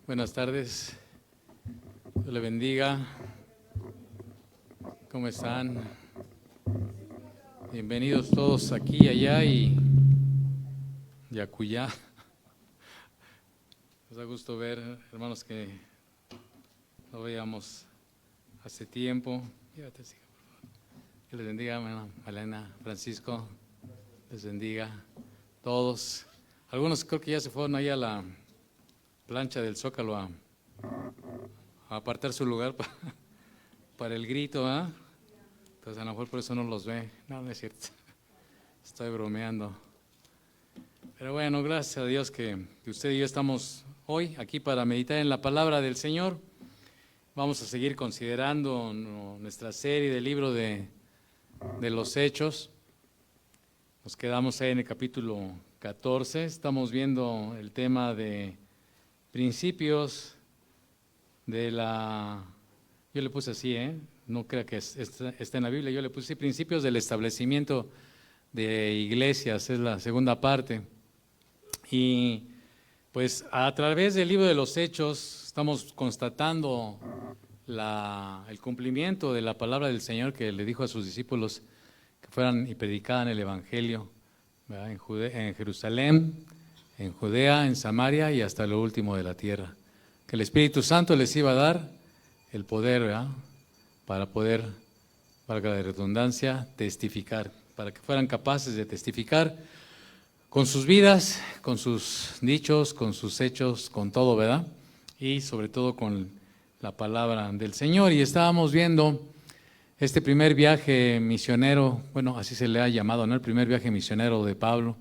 Buenas tardes, Dios le bendiga. ¿Cómo están? Bienvenidos todos aquí, allá y acullá. Nos da gusto ver, hermanos, que no veíamos hace tiempo. Dios les bendiga, hermana Malena, Francisco, les bendiga todos. Algunos creo que ya se fueron ahí a la plancha del Zócalo a apartar su lugar para el grito, ¿ah? Entonces a lo mejor por eso no los ve. No es cierto, estoy bromeando. Pero bueno, gracias a Dios que usted y yo estamos hoy aquí para meditar en la palabra del Señor. Vamos a seguir considerando nuestra serie del libro de los Hechos. Nos quedamos ahí en el capítulo 14, estamos viendo el tema de principios de la, yo le puse así, no crea que está en la Biblia, yo le puse principios del establecimiento de iglesias, es la segunda parte. Y pues a través del libro de los Hechos estamos constatando el cumplimiento de la palabra del Señor que le dijo a sus discípulos que fueran y predicaran el Evangelio, ¿verdad? En Jerusalén, en Judea, en Samaria y hasta lo último de la tierra. Que el Espíritu Santo les iba a dar el poder, ¿verdad? Para poder, valga la redundancia, testificar, para que fueran capaces de testificar con sus vidas, con sus dichos, con sus hechos, con todo, ¿verdad? Y sobre todo con la palabra del Señor. Y estábamos viendo este primer viaje misionero, bueno, así se le ha llamado, ¿no? El primer viaje misionero de Pablo.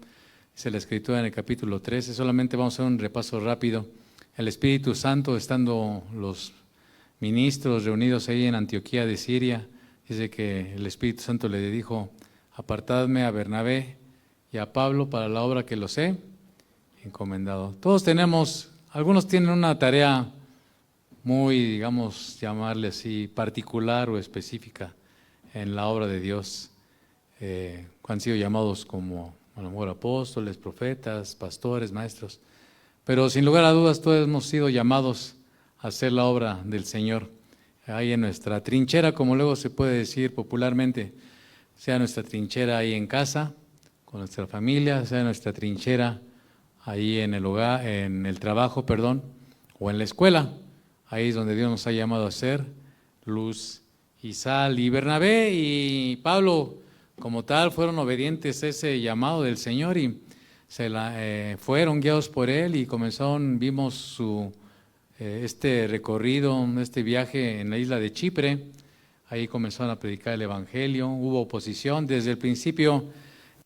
Es la escritura en el capítulo 13, solamente vamos a hacer un repaso rápido. El Espíritu Santo, estando los ministros reunidos ahí en Antioquía de Siria, dice que el Espíritu Santo le dijo: apartadme a Bernabé y a Pablo para la obra que los he encomendado. Todos tenemos, algunos tienen una tarea muy, digamos, llamarle así, particular o específica en la obra de Dios. Han sido llamados como a lo mejor apóstoles, profetas, pastores, maestros, pero sin lugar a dudas todos hemos sido llamados a hacer la obra del Señor, ahí en nuestra trinchera, como luego se puede decir popularmente, sea nuestra trinchera ahí en casa, con nuestra familia, sea nuestra trinchera ahí en el hogar, en el trabajo, o en la escuela. Ahí es donde Dios nos ha llamado a ser luz y sal. Y Bernabé y Pablo, como tal, fueron obedientes a ese llamado del Señor y fueron guiados por Él y vimos este recorrido, este viaje en la isla de Chipre. Ahí comenzaron a predicar el Evangelio, hubo oposición. Desde el principio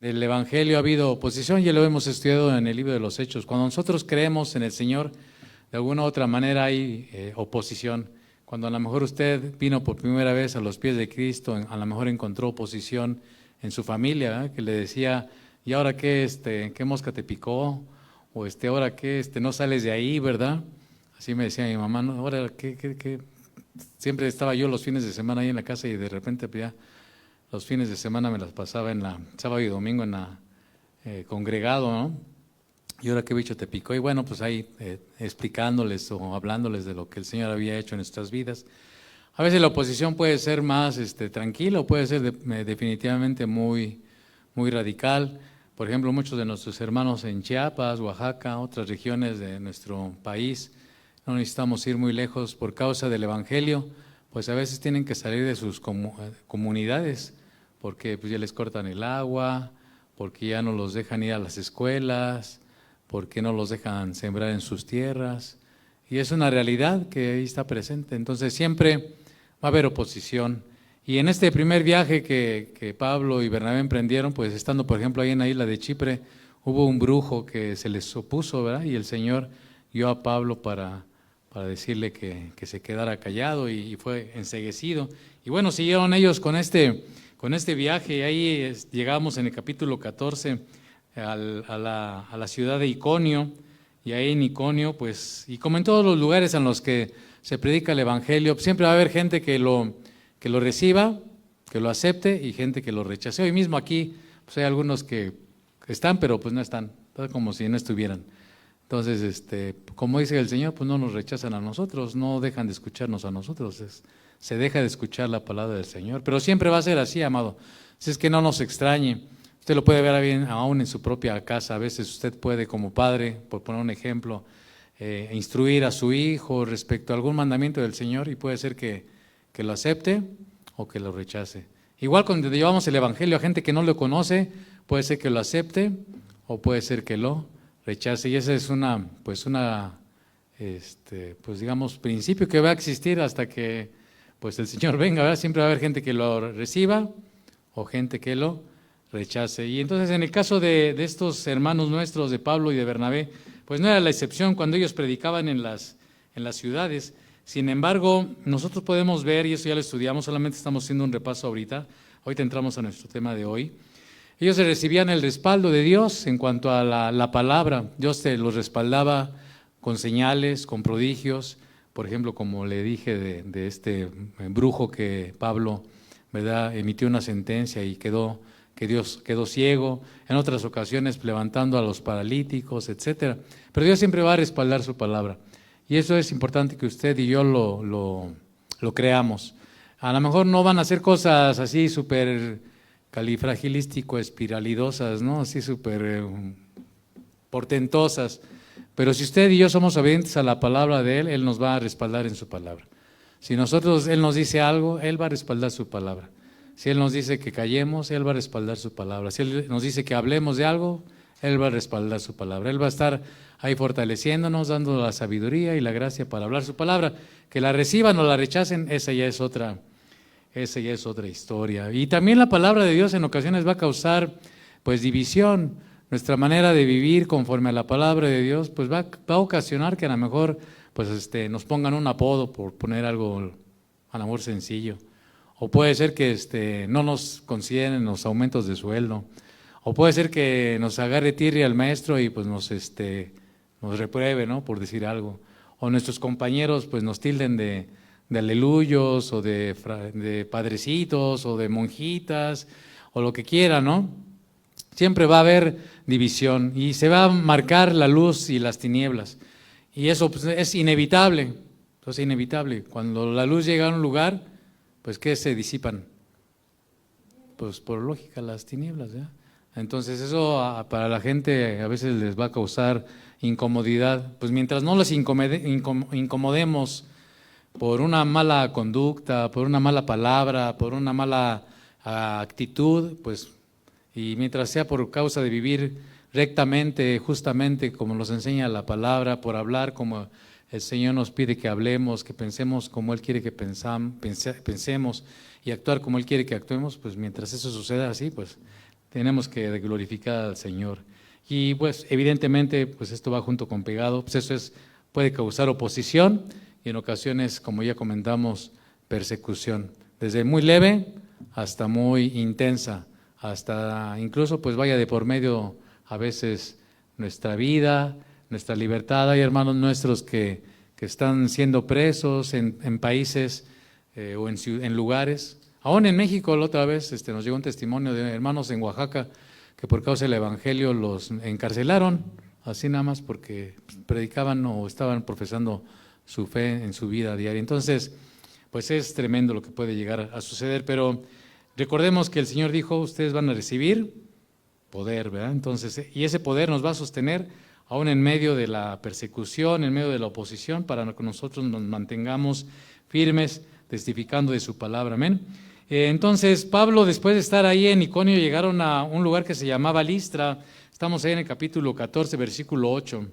del Evangelio ha habido oposición, ya lo hemos estudiado en el libro de los Hechos. Cuando nosotros creemos en el Señor, de alguna u otra manera hay oposición. Cuando a lo mejor usted vino por primera vez a los pies de Cristo, a lo mejor encontró oposición en su familia, ¿verdad? Que le decía: ¿y ahora qué, qué mosca te picó? O ahora qué, no sales de ahí, ¿verdad? Así me decía mi mamá, ¿no? Ahora qué. Siempre estaba yo los fines de semana ahí en la casa y de repente pues, ya los fines de semana me las pasaba sábado y domingo en la congregado, ¿no? ¿Y ahora qué bicho te picó? Y bueno, pues ahí explicándoles o hablándoles de lo que el Señor había hecho en nuestras vidas. A veces la oposición puede ser más tranquila o puede ser definitivamente muy, muy radical. Por ejemplo, muchos de nuestros hermanos en Chiapas, Oaxaca, otras regiones de nuestro país, no necesitamos ir muy lejos por causa del Evangelio, pues a veces tienen que salir de sus comunidades porque pues ya les cortan el agua, porque ya no los dejan ir a las escuelas, porque no los dejan sembrar en sus tierras. Y es una realidad que ahí está presente. Entonces siempre va a haber oposición. Y en este primer viaje que Pablo y Bernabé emprendieron, pues estando por ejemplo ahí en la isla de Chipre, hubo un brujo que se les opuso, ¿verdad? Y el Señor guió a Pablo para decirle que se quedara callado y fue enceguecido. Y bueno, siguieron ellos con este viaje y ahí llegamos en el capítulo 14 a la ciudad de Iconio. Y ahí en Iconio, pues, y como en todos los lugares en los que se predica el Evangelio, siempre va a haber gente que lo reciba, que lo acepte, y gente que lo rechace. Hoy mismo aquí, pues hay algunos que están, pero pues no están, como si no estuvieran. Entonces, como dice el Señor, pues no nos rechazan a nosotros, no dejan de escucharnos a nosotros, se deja de escuchar la palabra del Señor, pero siempre va a ser así, amado. Si es que no nos extrañe, usted lo puede ver bien aún en su propia casa, a veces usted puede como padre, por poner un ejemplo, instruir a su hijo respecto a algún mandamiento del Señor y puede ser que lo acepte o que lo rechace. Igual cuando llevamos el Evangelio a gente que no lo conoce, puede ser que lo acepte o puede ser que lo rechace. Y ese es pues digamos, principio que va a existir hasta que pues el Señor venga, ¿verdad? Siempre va a haber gente que lo reciba o gente que lo rechace. Y entonces en el caso de estos hermanos nuestros, de Pablo y de Bernabé, pues no era la excepción cuando ellos predicaban en las ciudades. Sin embargo, nosotros podemos ver, y eso ya lo estudiamos, solamente estamos haciendo un repaso ahorita, ahorita entramos a nuestro tema de hoy. Ellos recibían el respaldo de Dios en cuanto a la palabra. Dios los respaldaba con señales, con prodigios. Por ejemplo, como le dije de este brujo que Pablo, ¿verdad?, emitió una sentencia y Dios quedó ciego, en otras ocasiones levantando a los paralíticos, etcétera. Pero Dios siempre va a respaldar su palabra. Y eso es importante que usted y yo lo creamos. A lo mejor no van a hacer cosas así súper califragilístico, espiralidosas, ¿no? Así súper portentosas. Pero si usted y yo somos obedientes a la palabra de Él, Él nos va a respaldar en su palabra. Si Él nos dice algo, Él va a respaldar su palabra. Si Él nos dice que callemos, Él va a respaldar su palabra. Si Él nos dice que hablemos de algo, Él va a respaldar su palabra. Él va a estar ahí fortaleciéndonos, dando la sabiduría y la gracia para hablar su palabra. Que la reciban o la rechacen, esa ya es otra historia. Y también la palabra de Dios en ocasiones va a causar pues división. Nuestra manera de vivir conforme a la palabra de Dios pues va a ocasionar que a lo mejor pues nos pongan un apodo, por poner algo a lo mejor sencillo. O puede ser que no nos consideren los aumentos de sueldo. O puede ser que nos agarre tirria el maestro y pues nos repruebe, ¿no?, por decir algo. O nuestros compañeros pues nos tilden de aleluyos o de padrecitos o de monjitas o lo que quiera, ¿no? Siempre va a haber división y se va a marcar la luz y las tinieblas. Y eso pues, es inevitable. Entonces, es inevitable. Cuando la luz llega a un lugar, pues ¿qué se disipan? Pues por lógica las tinieblas, ¿ya? Entonces eso para la gente a veces les va a causar incomodidad. Pues mientras no les incomodemos por una mala conducta, por una mala palabra, por una mala actitud, pues, y mientras sea por causa de vivir rectamente, justamente, como nos enseña la palabra, por hablar como el Señor nos pide que hablemos, que pensemos como Él quiere que pensemos y actuar como Él quiere que actuemos, pues mientras eso suceda así, pues tenemos que glorificar al Señor. Y pues evidentemente, pues esto va junto con pegado, pues eso puede causar oposición, y en ocasiones, como ya comentamos, persecución, desde muy leve hasta muy intensa, hasta incluso pues vaya de por medio a veces nuestra vida, nuestra libertad. Hay hermanos nuestros que están siendo presos en países o en lugares. Aún en México la otra vez nos llegó un testimonio de hermanos en Oaxaca que por causa del Evangelio los encarcelaron, así nada más porque predicaban o estaban profesando su fe en su vida diaria. Entonces, pues es tremendo lo que puede llegar a suceder, pero recordemos que el Señor dijo, ustedes van a recibir poder, ¿verdad? Entonces, y ese poder nos va a sostener aún en medio de la persecución, en medio de la oposición, para que nosotros nos mantengamos firmes, testificando de su palabra, amén. Entonces, Pablo, después de estar ahí en Iconio, llegaron a un lugar que se llamaba Listra. Estamos ahí en el capítulo 14, versículo 8,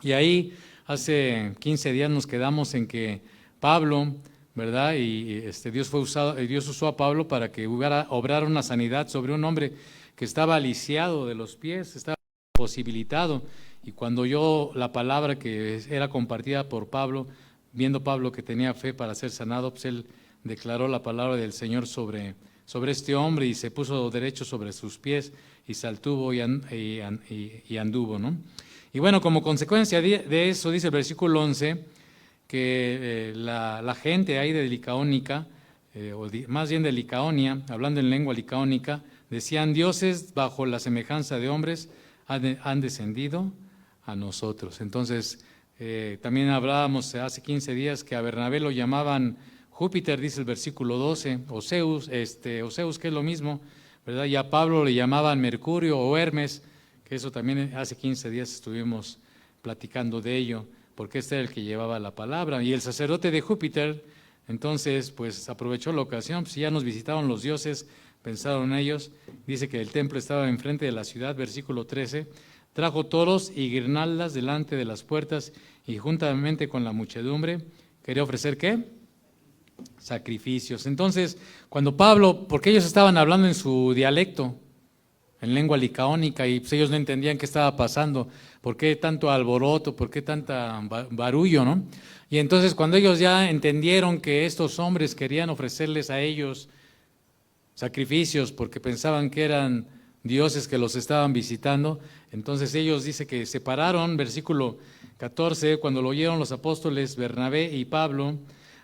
y ahí hace 15 días nos quedamos en que Pablo, ¿verdad? Y Dios usó a Pablo para que obrara una sanidad sobre un hombre que estaba lisiado de los pies, estaba posibilitado. Y cuando oyó la palabra que era compartida por Pablo, viendo Pablo que tenía fe para ser sanado, pues él declaró la palabra del Señor sobre este hombre y se puso derecho sobre sus pies y saltuvo y anduvo, ¿no? Y bueno, como consecuencia de eso, dice el versículo 11, que la gente ahí de Licaónica, más bien de Licaonia, hablando en lengua licaónica, decían, dioses bajo la semejanza de hombres han descendido a nosotros. Entonces, también hablábamos hace 15 días que a Bernabé lo llamaban Júpiter, dice el versículo 12, o Zeus, que es lo mismo, ¿verdad? Y a Pablo le llamaban Mercurio o Hermes, que eso también hace 15 días estuvimos platicando de ello, porque este era el que llevaba la palabra. Y el sacerdote de Júpiter, entonces, pues aprovechó la ocasión, pues ya nos visitaron los dioses, pensaron ellos, dice que el templo estaba enfrente de la ciudad, versículo 13, trajo toros y guirnaldas delante de las puertas y juntamente con la muchedumbre, quería ofrecer ¿qué? Sacrificios. Entonces, cuando Pablo, porque ellos estaban hablando en su dialecto, en lengua licaónica, y pues ellos no entendían qué estaba pasando, por qué tanto alboroto, por qué tanta barullo, ¿no? Y entonces cuando ellos ya entendieron que estos hombres querían ofrecerles a ellos sacrificios porque pensaban que eran dioses que los estaban visitando, entonces ellos dice que se pararon, versículo 14, cuando lo oyeron los apóstoles Bernabé y Pablo,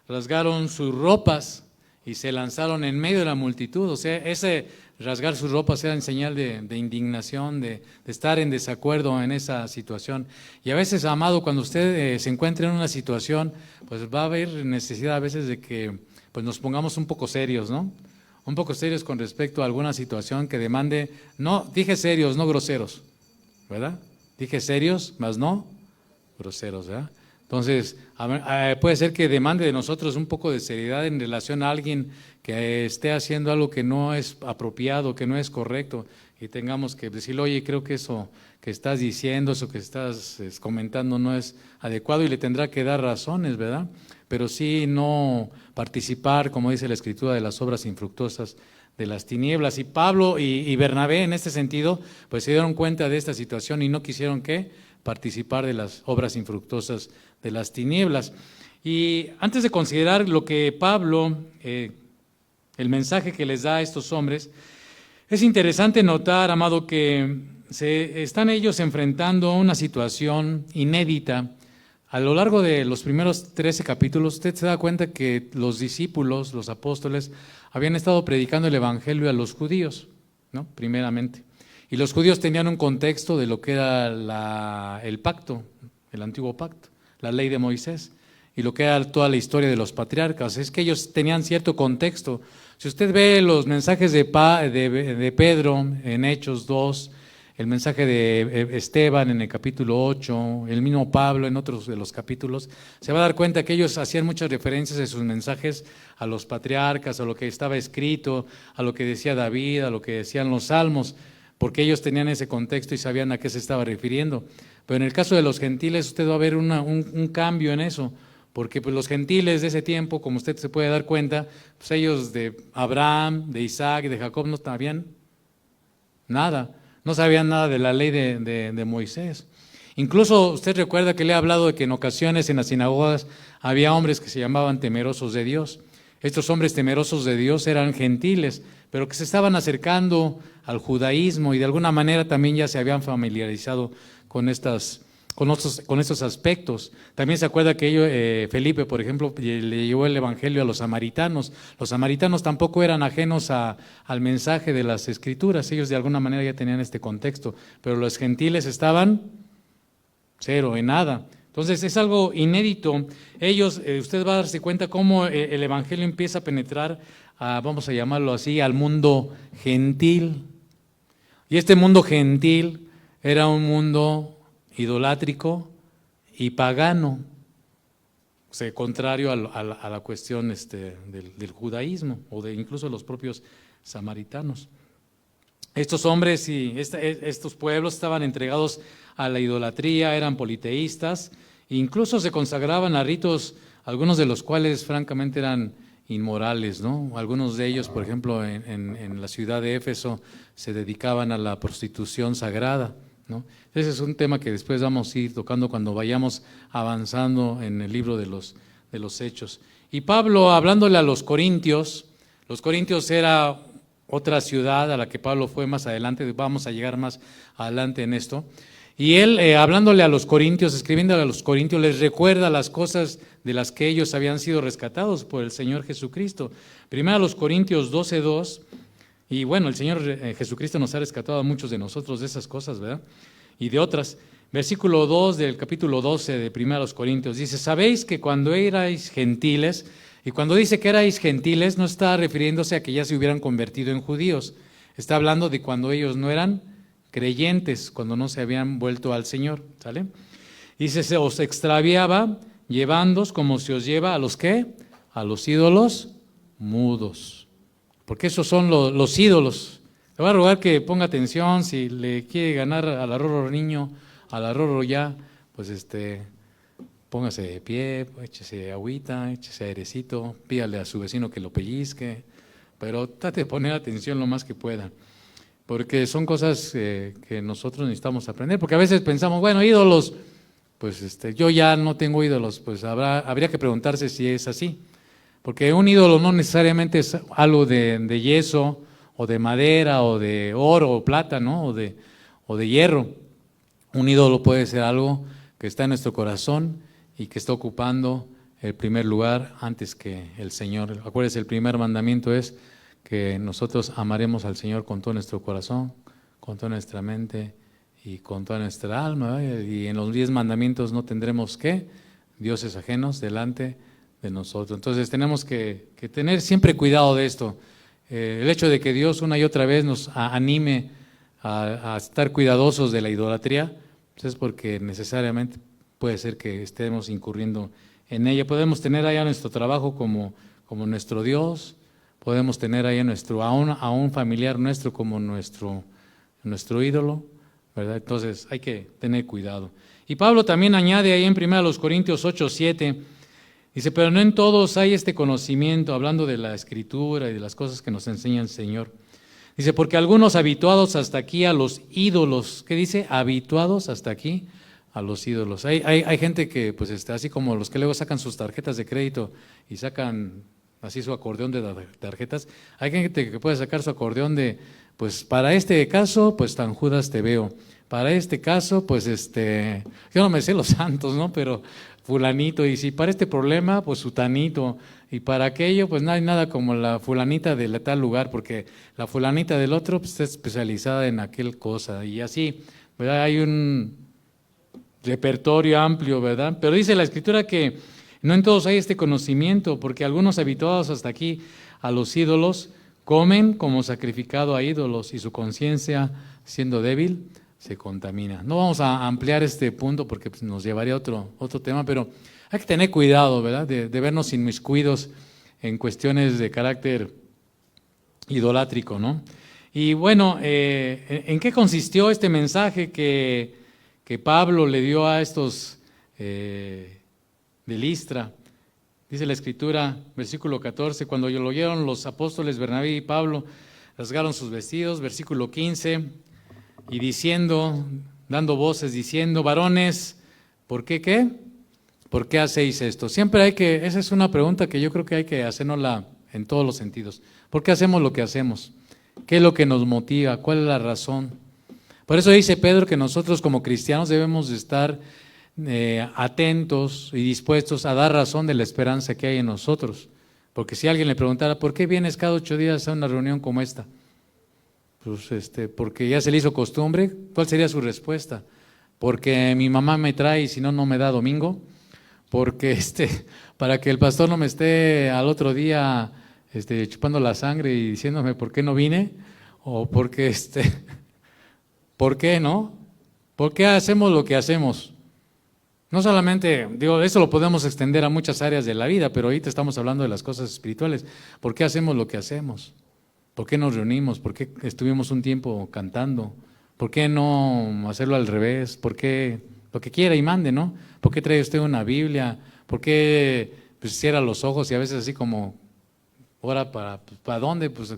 rasgaron sus ropas y se lanzaron en medio de la multitud. O sea, ese rasgar sus ropas era en señal de indignación, de estar en desacuerdo en esa situación. Y a veces, amado, cuando usted se encuentra en una situación, pues va a haber necesidad a veces de que pues nos pongamos un poco serios, ¿no? Un poco serios con respecto a alguna situación que demande, no, dije serios, no groseros, ¿verdad? Dije serios, más no groseros, ¿verdad? Entonces, puede ser que demande de nosotros un poco de seriedad en relación a alguien que esté haciendo algo que no es apropiado, que no es correcto, y tengamos que decirle, oye, creo que eso que estás diciendo, eso que estás comentando no es adecuado, y le tendrá que dar razones, ¿verdad? Pero sí no participar, como dice la Escritura, de las obras infructuosas de las tinieblas. Y Pablo y Bernabé, en este sentido, pues se dieron cuenta de esta situación y no quisieron participar de las obras infructuosas de las tinieblas. Y antes de considerar lo que Pablo, el mensaje que les da a estos hombres, es interesante notar, amado, que se están ellos enfrentando a una situación inédita. A lo largo de los primeros 13 capítulos, usted se da cuenta que los discípulos, los apóstoles, habían estado predicando el evangelio a los judíos, ¿no? Primeramente. Y los judíos tenían un contexto de lo que era el pacto, el antiguo pacto, la ley de Moisés, y lo que era toda la historia de los patriarcas. Es que ellos tenían cierto contexto. Si usted ve los mensajes de Pedro en Hechos 2, el mensaje de Esteban en el capítulo 8, el mismo Pablo en otros de los capítulos, se va a dar cuenta que ellos hacían muchas referencias en sus mensajes a los patriarcas, a lo que estaba escrito, a lo que decía David, a lo que decían los salmos, porque ellos tenían ese contexto y sabían a qué se estaba refiriendo. Pero en el caso de los gentiles, usted va a ver un cambio en eso, porque pues, los gentiles de ese tiempo, como usted se puede dar cuenta, pues ellos de Abraham, de Isaac y de Jacob no sabían nada. No sabían nada de la ley de Moisés. Incluso usted recuerda que le he hablado de que en ocasiones en las sinagogas había hombres que se llamaban temerosos de Dios. Estos hombres temerosos de Dios eran gentiles, pero que se estaban acercando al judaísmo y de alguna manera también ya se habían familiarizado con estos aspectos. También se acuerda que Felipe, por ejemplo, le llevó el evangelio a los samaritanos. Los samaritanos tampoco eran ajenos al mensaje de las escrituras, ellos de alguna manera ya tenían este contexto, pero los gentiles estaban cero, en nada. Entonces es algo inédito. Ellos, usted va a darse cuenta cómo el evangelio empieza a penetrar, vamos a llamarlo así, al mundo gentil. Y este mundo gentil era un mundo idolátrico y pagano, o sea, contrario a la cuestión del judaísmo o de incluso los propios samaritanos. Estos hombres y estos pueblos estaban entregados a la idolatría, eran politeístas, e incluso se consagraban a ritos, algunos de los cuales francamente eran inmorales, ¿no? Algunos de ellos, por ejemplo, en la ciudad de Éfeso, se dedicaban a la prostitución sagrada, ¿no? Ese es un tema que después vamos a ir tocando cuando vayamos avanzando en el libro de los Hechos. Y Pablo, hablándole a los Corintios era otra ciudad a la que Pablo fue más adelante, vamos a llegar más adelante en esto. Y él, hablándole a los Corintios, escribiéndole a los Corintios, les recuerda las cosas de las que ellos habían sido rescatados por el Señor Jesucristo. Primero a los Corintios 12:2, y bueno, el Señor Jesucristo nos ha rescatado a muchos de nosotros de esas cosas, ¿verdad? Y de otras. versículo 2 del capítulo 12 de 1 Corintios. Dice, sabéis que cuando erais gentiles, y cuando dice que erais gentiles, no está refiriéndose a que ya se hubieran convertido en judíos. Está hablando de cuando ellos no eran creyentes, cuando no se habían vuelto al Señor, ¿sale? Dice, se os extraviaba llevándoos como se os lleva a los ¿qué? A los ídolos mudos. Porque esos son los ídolos. Le voy a rogar que ponga atención, si le quiere ganar al arroro niño, al arroro ya, pues póngase de pie, échese agüita, échese airecito, pídale a su vecino que lo pellizque, pero trate de poner atención lo más que pueda. Porque son cosas que nosotros necesitamos aprender, porque a veces pensamos, bueno, ídolos, pues yo ya no tengo ídolos, pues habría que preguntarse si es así, porque un ídolo no necesariamente es algo de yeso, o de madera, o de oro, o plata, ¿no? O de hierro. Un ídolo puede ser algo que está en nuestro corazón y que está ocupando el primer lugar antes que el Señor. Acuérdense, el primer mandamiento es que nosotros amaremos al Señor con todo nuestro corazón, con toda nuestra mente y con toda nuestra alma, ¿verdad? Y en los 10 mandamientos no tendremos ¿qué? Dioses ajenos delante de nosotros. Entonces tenemos que tener siempre cuidado de esto. El hecho de que Dios una y otra vez nos anime a estar cuidadosos de la idolatría, pues es porque necesariamente puede ser que estemos incurriendo en ella. Podemos tener allá nuestro trabajo como nuestro Dios, podemos tener ahí a un familiar nuestro como nuestro ídolo, ¿verdad? Entonces hay que tener cuidado. Y Pablo también añade ahí en 1 Corintios 8:7, dice, pero no en todos hay este conocimiento, hablando de la Escritura y de las cosas que nos enseña el Señor. Dice, porque algunos habituados hasta aquí a los ídolos, ¿qué dice? Habituados hasta aquí a los ídolos. Hay gente que, pues, así como los que luego sacan sus tarjetas de crédito y sacan así su acordeón de tarjetas, hay gente que puede sacar su acordeón de, pues, para este caso, pues, tan Judas te veo. Para este caso, pues, yo no me sé los santos, ¿no? Pero fulanito, y si para este problema, pues, sutanito. Y para aquello, pues no hay nada como la fulanita de tal lugar, porque la fulanita del otro pues, está especializada en aquel cosa. Y así, ¿verdad? Hay un repertorio amplio, ¿verdad? Pero dice la Escritura que no en todos hay este conocimiento, porque algunos habituados hasta aquí a los ídolos comen como sacrificado a ídolos y su conciencia, siendo débil, se contamina. No vamos a ampliar este punto porque pues, nos llevaría a otro tema, pero hay que tener cuidado, ¿verdad? De vernos inmiscuidos en cuestiones de carácter idolátrico, ¿no? Y bueno, ¿en qué consistió este mensaje que Pablo le dio a estos de Listra? Dice la Escritura, versículo 14, cuando lo oyeron los apóstoles Bernabé y Pablo, rasgaron sus vestidos, versículo 15, y diciendo, dando voces, diciendo, varones, ¿por qué qué? ¿Por qué hacéis esto? Siempre esa es una pregunta que yo creo que hay que hacernosla en todos los sentidos. ¿Por qué hacemos lo que hacemos? ¿Qué es lo que nos motiva? ¿Cuál es la razón? Por eso dice Pedro que nosotros como cristianos debemos de estar atentos y dispuestos a dar razón de la esperanza que hay en nosotros. Porque si alguien le preguntara, ¿por qué vienes cada 8 días a una reunión como esta? Pues porque ya se le hizo costumbre. ¿Cuál sería su respuesta? Porque mi mamá me trae y si no, no me da domingo. Porque para que el pastor no me esté al otro día chupando la sangre y diciéndome por qué no vine, o porque ¿por qué no? ¿Por qué hacemos lo que hacemos? No solamente, digo, eso lo podemos extender a muchas áreas de la vida, pero ahorita estamos hablando de las cosas espirituales. ¿Por qué hacemos lo que hacemos? ¿Por qué nos reunimos? ¿Por qué estuvimos un tiempo cantando? ¿Por qué no hacerlo al revés? ¿Por qué lo que quiera y mande, ¿no? ¿Por qué trae usted una Biblia? ¿Por qué pues, cierra los ojos y a veces así como, ora para dónde? Pues,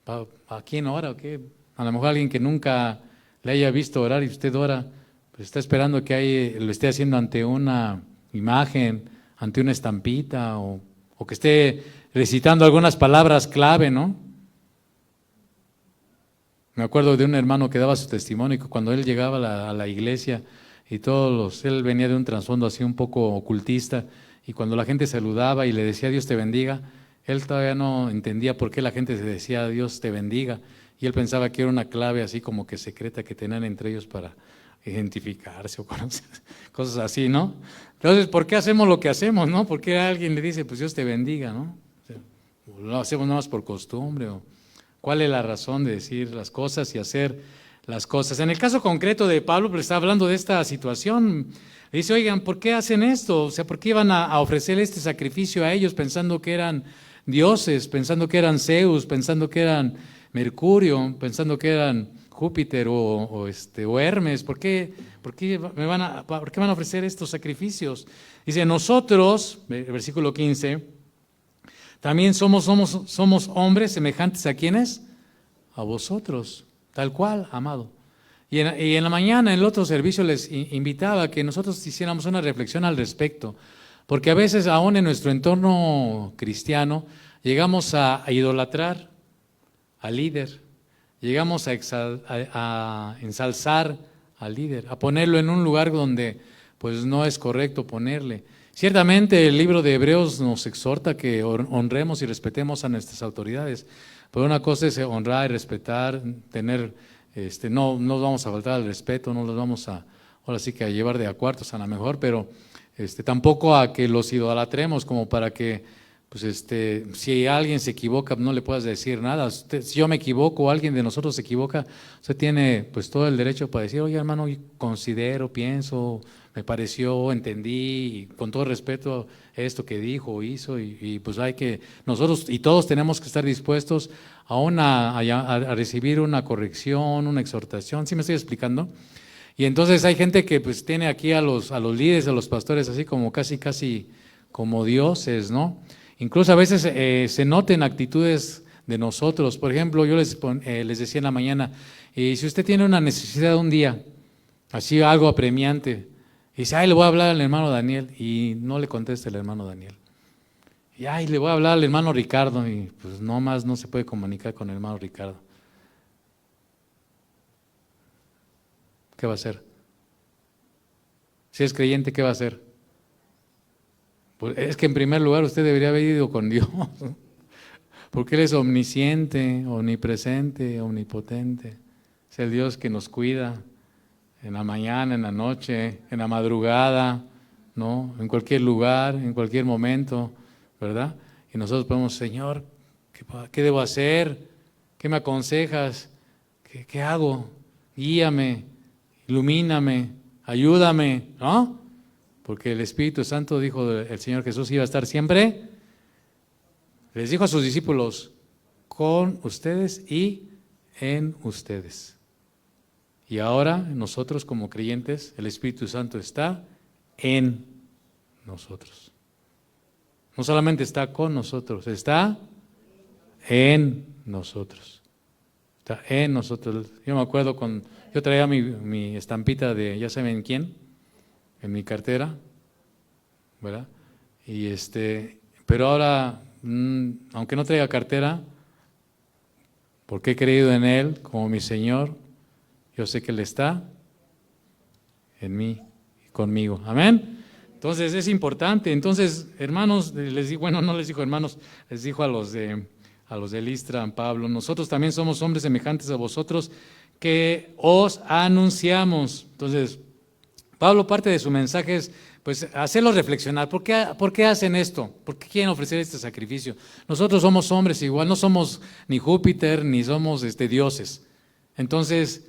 ¿a quién ora o qué? A lo mejor alguien que nunca le haya visto orar y usted ora, pues está esperando que lo esté haciendo ante una imagen, ante una estampita o que esté recitando algunas palabras clave, ¿no? Me acuerdo de un hermano que daba su testimonio que cuando él llegaba a la iglesia y él venía de un trasfondo así un poco ocultista y cuando la gente saludaba y le decía Dios te bendiga, él todavía no entendía por qué la gente se decía Dios te bendiga y él pensaba que era una clave así como que secreta que tenían entre ellos identificarse o cosas así, ¿no? Entonces, ¿por qué hacemos lo que hacemos, no? ¿Por qué alguien le dice, pues Dios te bendiga, ¿no? O sea, lo hacemos nada más por costumbre. ¿Cuál es la razón de decir las cosas y hacer las cosas? En el caso concreto de Pablo, pues está hablando de esta situación. Dice, oigan, ¿por qué hacen esto? O sea, ¿por qué iban a ofrecer este sacrificio a ellos pensando que eran dioses, pensando que eran Zeus, pensando que eran Mercurio, pensando que eran Júpiter o Hermes? ¿Por qué van a ofrecer estos sacrificios? Dice, nosotros, versículo 15, también somos hombres semejantes a ¿quiénes? A vosotros, tal cual, amado. Y en la mañana, en el otro servicio, les invitaba a que nosotros hiciéramos una reflexión al respecto, porque a veces aún en nuestro entorno cristiano llegamos a idolatrar al líder, llegamos a ensalzar al líder, a ponerlo en un lugar donde pues no es correcto ponerle. Ciertamente el libro de Hebreos nos exhorta que honremos y respetemos a nuestras autoridades, pero una cosa es honrar y respetar, tener, no nos vamos a faltar al respeto, no los vamos ahora sí que a llevar de a cuartos a lo mejor, pero tampoco a que los idolatremos como para que, pues si alguien se equivoca no le puedas decir nada. Si yo me equivoco o alguien de nosotros se equivoca, usted tiene pues todo el derecho para decir, oye hermano, considero, pienso, me pareció, entendí, y con todo respeto esto que dijo o hizo, y pues hay que, nosotros y todos tenemos que estar dispuestos aún a recibir una corrección, una exhortación. ¿Sí me estoy explicando? Y entonces hay gente que pues tiene aquí a los líderes, a los pastores, así como casi como dioses, ¿no? Incluso a veces se noten actitudes de nosotros. Por ejemplo, yo les decía en la mañana, si usted tiene una necesidad un día, así algo apremiante, y dice, ay, le voy a hablar al hermano Daniel, y no le contesta el hermano Daniel. Y ay, le voy a hablar al hermano Ricardo, y pues nomás no se puede comunicar con el hermano Ricardo. ¿Qué va a hacer? Si es creyente, ¿qué va a hacer? Pues es que en primer lugar usted debería haber ido con Dios, porque Él es omnisciente, omnipresente, omnipotente. Es el Dios que nos cuida en la mañana, en la noche, en la madrugada, ¿no? En cualquier lugar, en cualquier momento, ¿verdad? Y nosotros podemos, Señor, ¿qué debo hacer? ¿Qué me aconsejas? ¿Qué hago? Guíame, ilumíname, ayúdame, ¿no? Porque el Espíritu Santo, dijo el Señor Jesús, iba a estar siempre. Les dijo a sus discípulos, con ustedes y en ustedes. Y ahora nosotros como creyentes, el Espíritu Santo está en nosotros. No solamente está con nosotros, está en nosotros. Está en nosotros. Yo me acuerdo yo traía mi estampita de ya saben quién en mi cartera, ¿verdad? Y pero ahora, aunque no traiga cartera, porque he creído en Él como mi Señor, yo sé que Él está en mí y conmigo. Amén. Entonces es importante. Entonces, hermanos, les digo, bueno, no les dijo hermanos, les dijo a los de Listra, Pablo, nosotros también somos hombres semejantes a vosotros que os anunciamos. Entonces, Pablo, parte de su mensaje es pues hacerlos reflexionar. ¿Por qué hacen esto? ¿Por qué quieren ofrecer este sacrificio? Nosotros somos hombres igual, no somos ni Júpiter ni somos dioses. Entonces,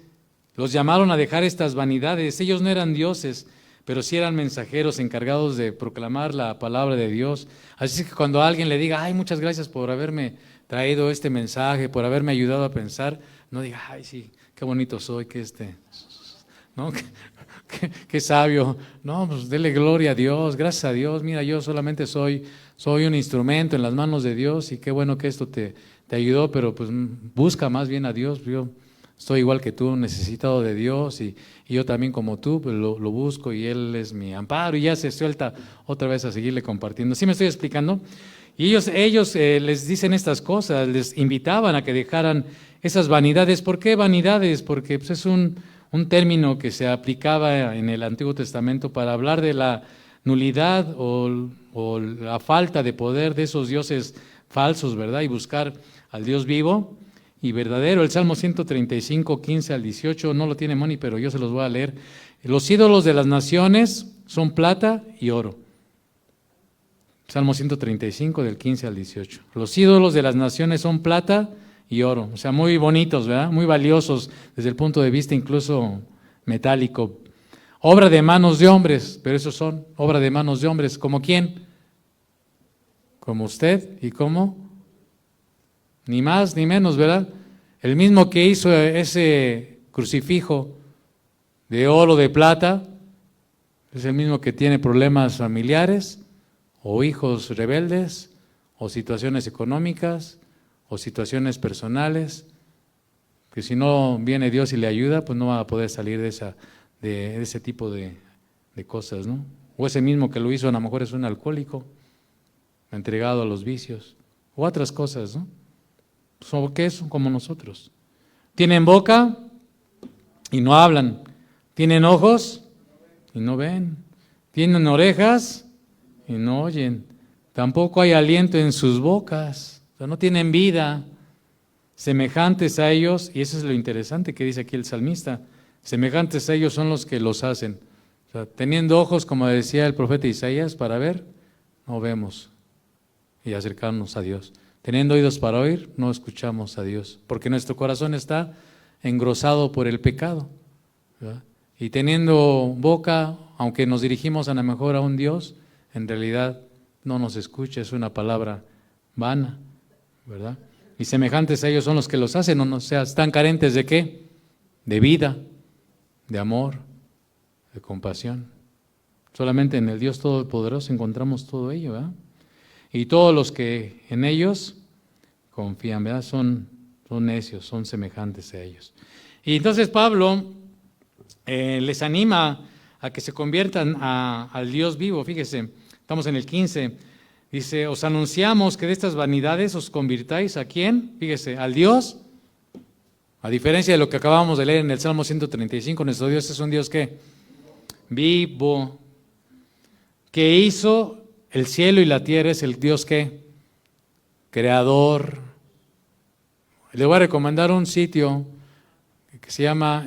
los llamaron a dejar estas vanidades. Ellos no eran dioses, pero sí eran mensajeros encargados de proclamar la palabra de Dios. Así que cuando alguien le diga, ay, muchas gracias por haberme traído este mensaje, por haberme ayudado a pensar, no diga, ay, sí, qué bonito soy, ¿no? Qué sabio. No, pues dele gloria a Dios, gracias a Dios. Mira, yo solamente soy un instrumento en las manos de Dios y qué bueno que esto te ayudó, pero pues busca más bien a Dios. Yo estoy igual que tú, necesitado de Dios y yo también como tú, pues lo busco y Él es mi amparo y ya se suelta otra vez a seguirle compartiendo. ¿Sí me estoy explicando? Y ellos les dicen estas cosas, les invitaban a que dejaran esas vanidades. ¿Por qué vanidades? Porque pues, es un término que se aplicaba en el Antiguo Testamento para hablar de la nulidad o la falta de poder de esos dioses falsos, ¿verdad? Y buscar al Dios vivo y verdadero. El Salmo 135, 15 al 18, no lo tiene Moni, pero yo se los voy a leer. Los ídolos de las naciones son plata y oro. Salmo 135 del 15 al 18. Los ídolos de las naciones son plata y oro, o sea, muy bonitos, ¿verdad? Muy valiosos desde el punto de vista incluso metálico. Obra de manos de hombres, pero esos son obra de manos de hombres. ¿Como quién? Como usted y como ni más ni menos, ¿verdad? El mismo que hizo ese crucifijo de oro, de plata, es el mismo que tiene problemas familiares, o hijos rebeldes, o situaciones económicas, o situaciones personales, que si no viene Dios y le ayuda, pues no va a poder salir de ese tipo de cosas, ¿no? O ese mismo que lo hizo, a lo mejor es un alcohólico, entregado a los vicios, o otras cosas, ¿no? Son, ¿qué son? Como nosotros. Tienen boca y no hablan, tienen ojos y no ven, tienen orejas y no oyen, tampoco hay aliento en sus bocas, o sea, no tienen vida, semejantes a ellos, y eso es lo interesante que dice aquí el salmista, semejantes a ellos son los que los hacen. O sea, teniendo ojos, como decía el profeta Isaías, para ver, no vemos y acercarnos a Dios. Teniendo oídos para oír, no escuchamos a Dios, porque nuestro corazón está engrosado por el pecado, ¿verdad? Y teniendo boca, aunque nos dirigimos a lo mejor a un Dios, en realidad no nos escucha, es una palabra vana, ¿verdad? Y semejantes a ellos son los que los hacen, o sea, están carentes ¿de qué? De vida, de amor, de compasión. Solamente en el Dios Todopoderoso encontramos todo ello, ¿verdad? Y todos los que en ellos confían, ¿verdad? Son necios, son semejantes a ellos. Y entonces Pablo les anima a que se conviertan al Dios vivo. Fíjese, estamos en el 15, dice, os anunciamos que de estas vanidades os convirtáis ¿a quién? Fíjese, al Dios, a diferencia de lo que acabamos de leer en el Salmo 135, nuestro Dios es un Dios ¿qué? Vivo, que hizo el cielo y la tierra, es el Dios ¿qué? Creador. Le voy a recomendar un sitio que se llama,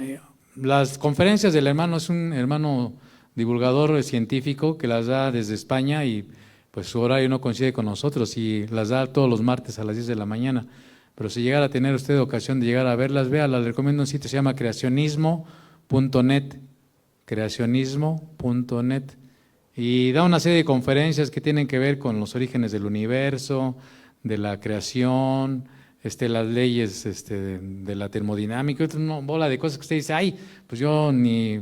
las conferencias del hermano, es un hermano divulgador científico que las da desde España y pues su horario no coincide con nosotros y las da todos los martes a las 10 de la mañana. Pero si llegara a tener usted ocasión de llegar a verlas, véalas, le recomiendo un sitio que se llama creacionismo.net, creacionismo.net, y da una serie de conferencias que tienen que ver con los orígenes del universo, de la creación, las leyes de la termodinámica, una bola de cosas que usted dice, ay, pues yo ni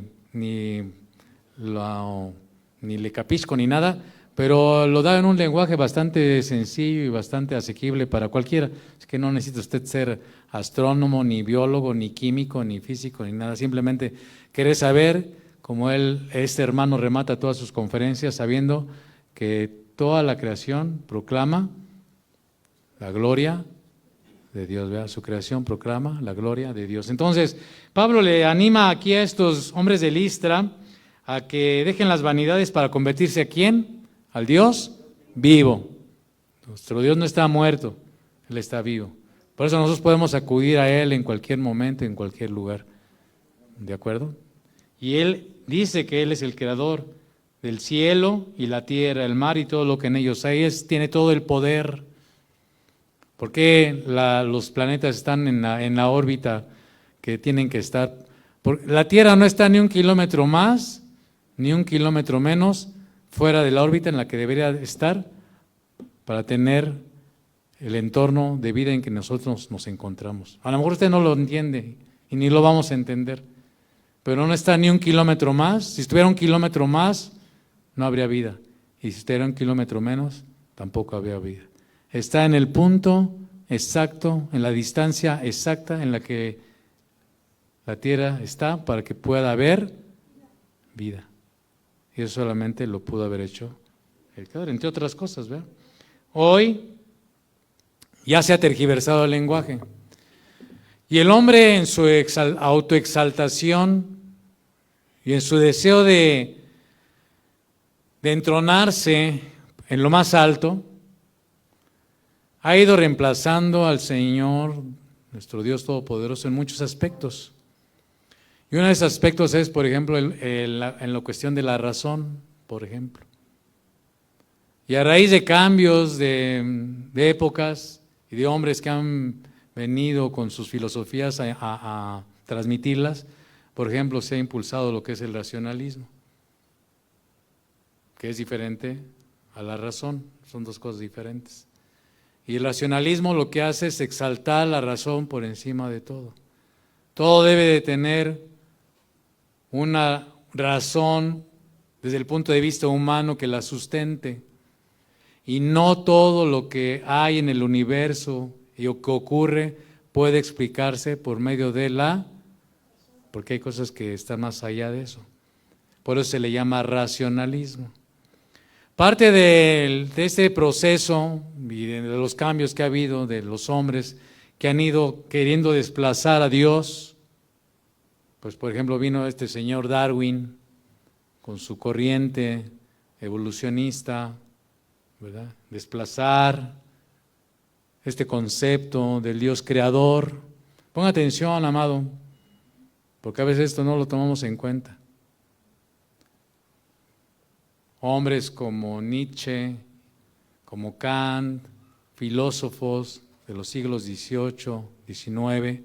le capisco ni nada, pero lo da en un lenguaje bastante sencillo y bastante asequible para cualquiera. Es que no necesita usted ser astrónomo, ni biólogo, ni químico, ni físico, ni nada. Simplemente querer saber, como este hermano remata todas sus conferencias, sabiendo que toda la creación proclama la gloria de Dios, ¿verdad? Su creación proclama la gloria de Dios. Entonces, Pablo le anima aquí a estos hombres de Listra a que dejen las vanidades para convertirse ¿a quién? Al Dios vivo. Nuestro Dios no está muerto, Él está vivo. Por eso nosotros podemos acudir a Él en cualquier momento, en cualquier lugar. ¿De acuerdo? Y Él dice que Él es el creador del cielo y la tierra, el mar y todo lo que en ellos hay. Él tiene todo el poder. ¿Por qué los planetas están en la órbita que tienen que estar? Porque la Tierra no está ni un kilómetro más, ni un kilómetro menos fuera de la órbita en la que debería estar para tener el entorno de vida en que nosotros nos encontramos. A lo mejor usted no lo entiende y ni lo vamos a entender, pero no está ni un kilómetro más. Si estuviera un kilómetro más, no habría vida. Y si estuviera un kilómetro menos, tampoco habría vida. Está en el punto exacto, en la distancia exacta en la que la Tierra está para que pueda haber vida. Y eso solamente lo pudo haber hecho el Creador, entre otras cosas, ¿verdad? Hoy ya se ha tergiversado el lenguaje. Y el hombre en su autoexaltación y en su deseo de entronarse en lo más alto, ha ido reemplazando al Señor, nuestro Dios Todopoderoso, en muchos aspectos. Y uno de esos aspectos es, por ejemplo, en la cuestión de la razón, por ejemplo. Y a raíz de cambios de épocas y de hombres que han venido con sus filosofías a transmitirlas, por ejemplo, se ha impulsado lo que es el racionalismo, que es diferente a la razón, son dos cosas diferentes. Y el racionalismo lo que hace es exaltar la razón por encima de todo. Todo debe de tener una razón desde el punto de vista humano que la sustente. Y no todo lo que hay en el universo y lo que ocurre puede explicarse por medio de porque hay cosas que están más allá de eso. Por eso se le llama racionalismo. Parte de este proceso y de los cambios que ha habido de los hombres que han ido queriendo desplazar a Dios, pues por ejemplo vino este señor Darwin con su corriente evolucionista, ¿verdad? Desplazar este concepto del Dios creador. Ponga atención, amado, porque a veces esto no lo tomamos en cuenta. Hombres como Nietzsche, como Kant, filósofos de los siglos XVIII, XIX,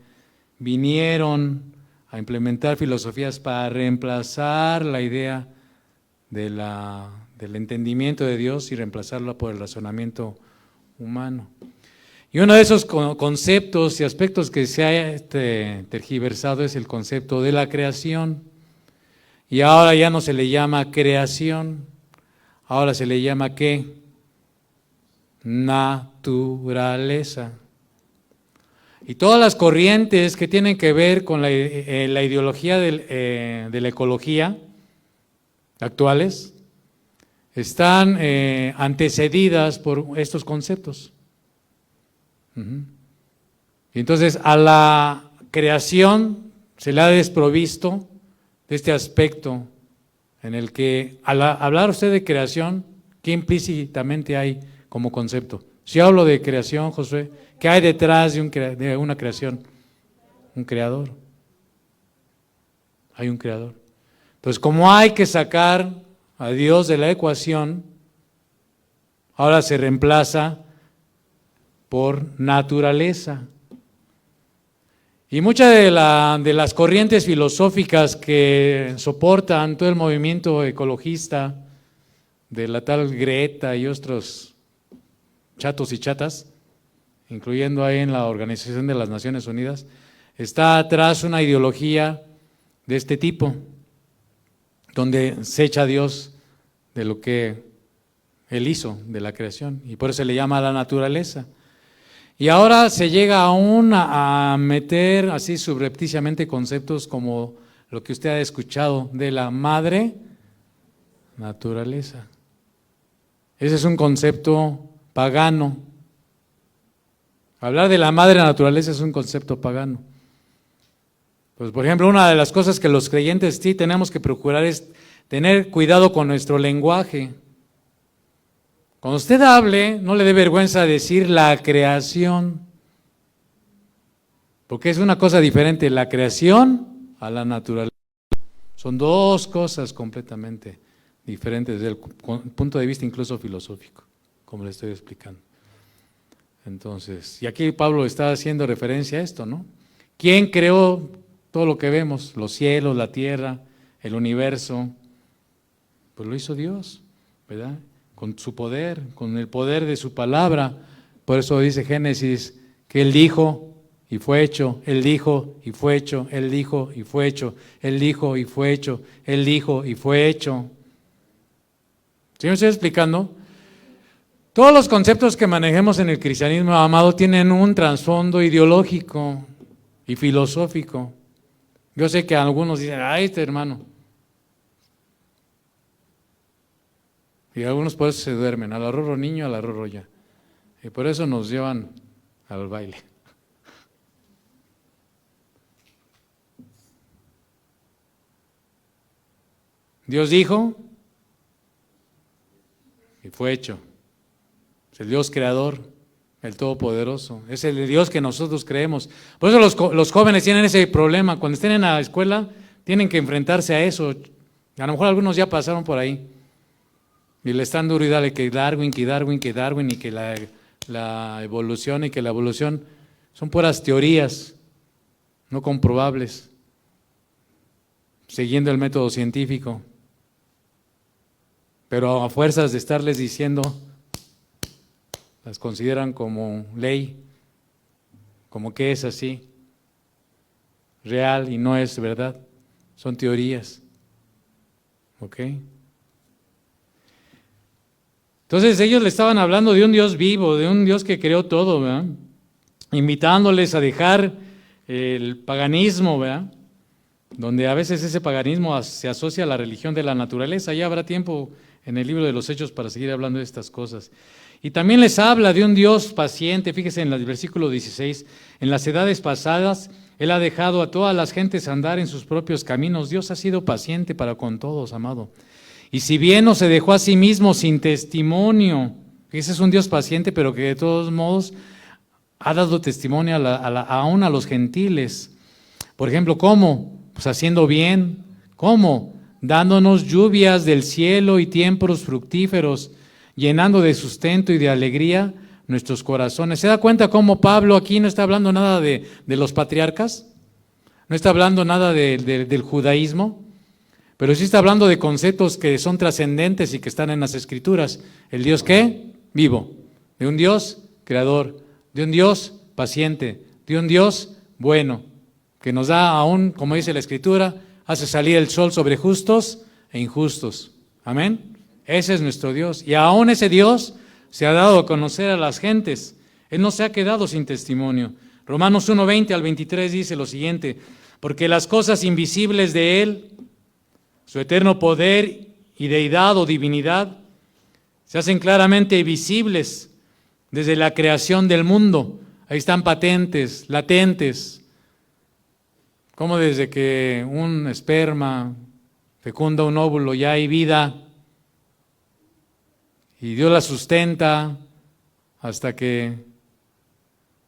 vinieron a implementar filosofías para reemplazar la idea del entendimiento de Dios y reemplazarla por el razonamiento humano. Y uno de esos conceptos y aspectos que se ha tergiversado es el concepto de la creación. Y ahora ya no se le llama creación, ahora se le llama ¿qué? Naturaleza. Y todas las corrientes que tienen que ver con la ideología de la ecología actuales están antecedidas por estos conceptos. Y entonces a la creación se le ha desprovisto de este aspecto en el que al hablar usted de creación, ¿qué implícitamente hay como concepto? Si hablo de creación, Josué, ¿qué hay detrás de una creación? Un creador. Hay un creador. Entonces, como hay que sacar a Dios de la ecuación, ahora se reemplaza por naturaleza. Y muchas de las corrientes filosóficas que soportan todo el movimiento ecologista, de la tal Greta y otros chatos y chatas, incluyendo ahí en la Organización de las Naciones Unidas, está atrás una ideología de este tipo, donde se echa a Dios de lo que Él hizo, de la creación, y por eso se le llama la naturaleza. Y ahora se llega aún a meter así subrepticiamente conceptos como lo que usted ha escuchado de la madre naturaleza. Ese es un concepto pagano. Hablar de la madre naturaleza es un concepto pagano. Pues por ejemplo, una de las cosas que los creyentes sí tenemos que procurar es tener cuidado con nuestro lenguaje. Cuando usted hable, no le dé vergüenza decir la creación, porque es una cosa diferente, la creación a la naturaleza. Son dos cosas completamente diferentes desde el punto de vista incluso filosófico, como le estoy explicando. Entonces, y aquí Pablo está haciendo referencia a esto, ¿no? ¿Quién creó todo lo que vemos? Los cielos, la tierra, el universo. Pues lo hizo Dios, ¿verdad? Con su poder, con el poder de su palabra. Por eso dice Génesis que Él dijo y fue hecho, Él dijo y fue hecho, Él dijo y fue hecho, Él dijo y fue hecho, Él dijo y fue hecho. ¿Sí me estoy explicando? Todos los conceptos que manejemos en el cristianismo, amado, tienen un trasfondo ideológico y filosófico. Yo sé que algunos dicen, ay, este hermano. Y algunos por eso se duermen, al arroyo niño, al arroyo ya. Y por eso nos llevan al baile. Dios dijo y fue hecho. Es el Dios creador, el Todopoderoso. Es el Dios que nosotros creemos. Por eso los jóvenes tienen ese problema. Cuando estén en la escuela, tienen que enfrentarse a eso. A lo mejor algunos ya pasaron por ahí. Y le están duro y dale que Darwin, que Darwin, que Darwin, y que la evolución, y que la evolución son puras teorías no comprobables, siguiendo el método científico. Pero a fuerzas de estarles diciendo, las consideran como ley, como que es así, real y no es verdad, son teorías. ¿Ok? Entonces ellos le estaban hablando de un Dios vivo, de un Dios que creó todo, ¿verdad? Invitándoles a dejar el paganismo, ¿verdad? Donde a veces ese paganismo se asocia a la religión de la naturaleza. Ya habrá tiempo en el libro de los Hechos para seguir hablando de estas cosas. Y también les habla de un Dios paciente. Fíjese en el versículo 16, en las edades pasadas Él ha dejado a todas las gentes andar en sus propios caminos. Dios ha sido paciente para con todos, amado. Y si bien no se dejó a sí mismo sin testimonio, ese es un Dios paciente, pero que de todos modos ha dado testimonio aún a los gentiles. Por ejemplo, ¿cómo? Pues haciendo bien. ¿Cómo? Dándonos lluvias del cielo y tiempos fructíferos, llenando de sustento y de alegría nuestros corazones. ¿Se da cuenta cómo Pablo aquí no está hablando nada de los patriarcas? No está hablando nada del judaísmo, pero sí está hablando de conceptos que son trascendentes y que están en las Escrituras. ¿El Dios qué? Vivo. De un Dios creador, de un Dios paciente, de un Dios bueno, que nos da aún, como dice la Escritura, hace salir el sol sobre justos e injustos. Amén. Ese es nuestro Dios. Y aún ese Dios se ha dado a conocer a las gentes. Él no se ha quedado sin testimonio. Romanos 1:20 al 23 dice lo siguiente: porque las cosas invisibles de Él, su eterno poder y deidad o divinidad, se hacen claramente visibles desde la creación del mundo. Ahí están patentes, latentes, como desde que un esperma fecunda un óvulo ya hay vida y Dios la sustenta hasta que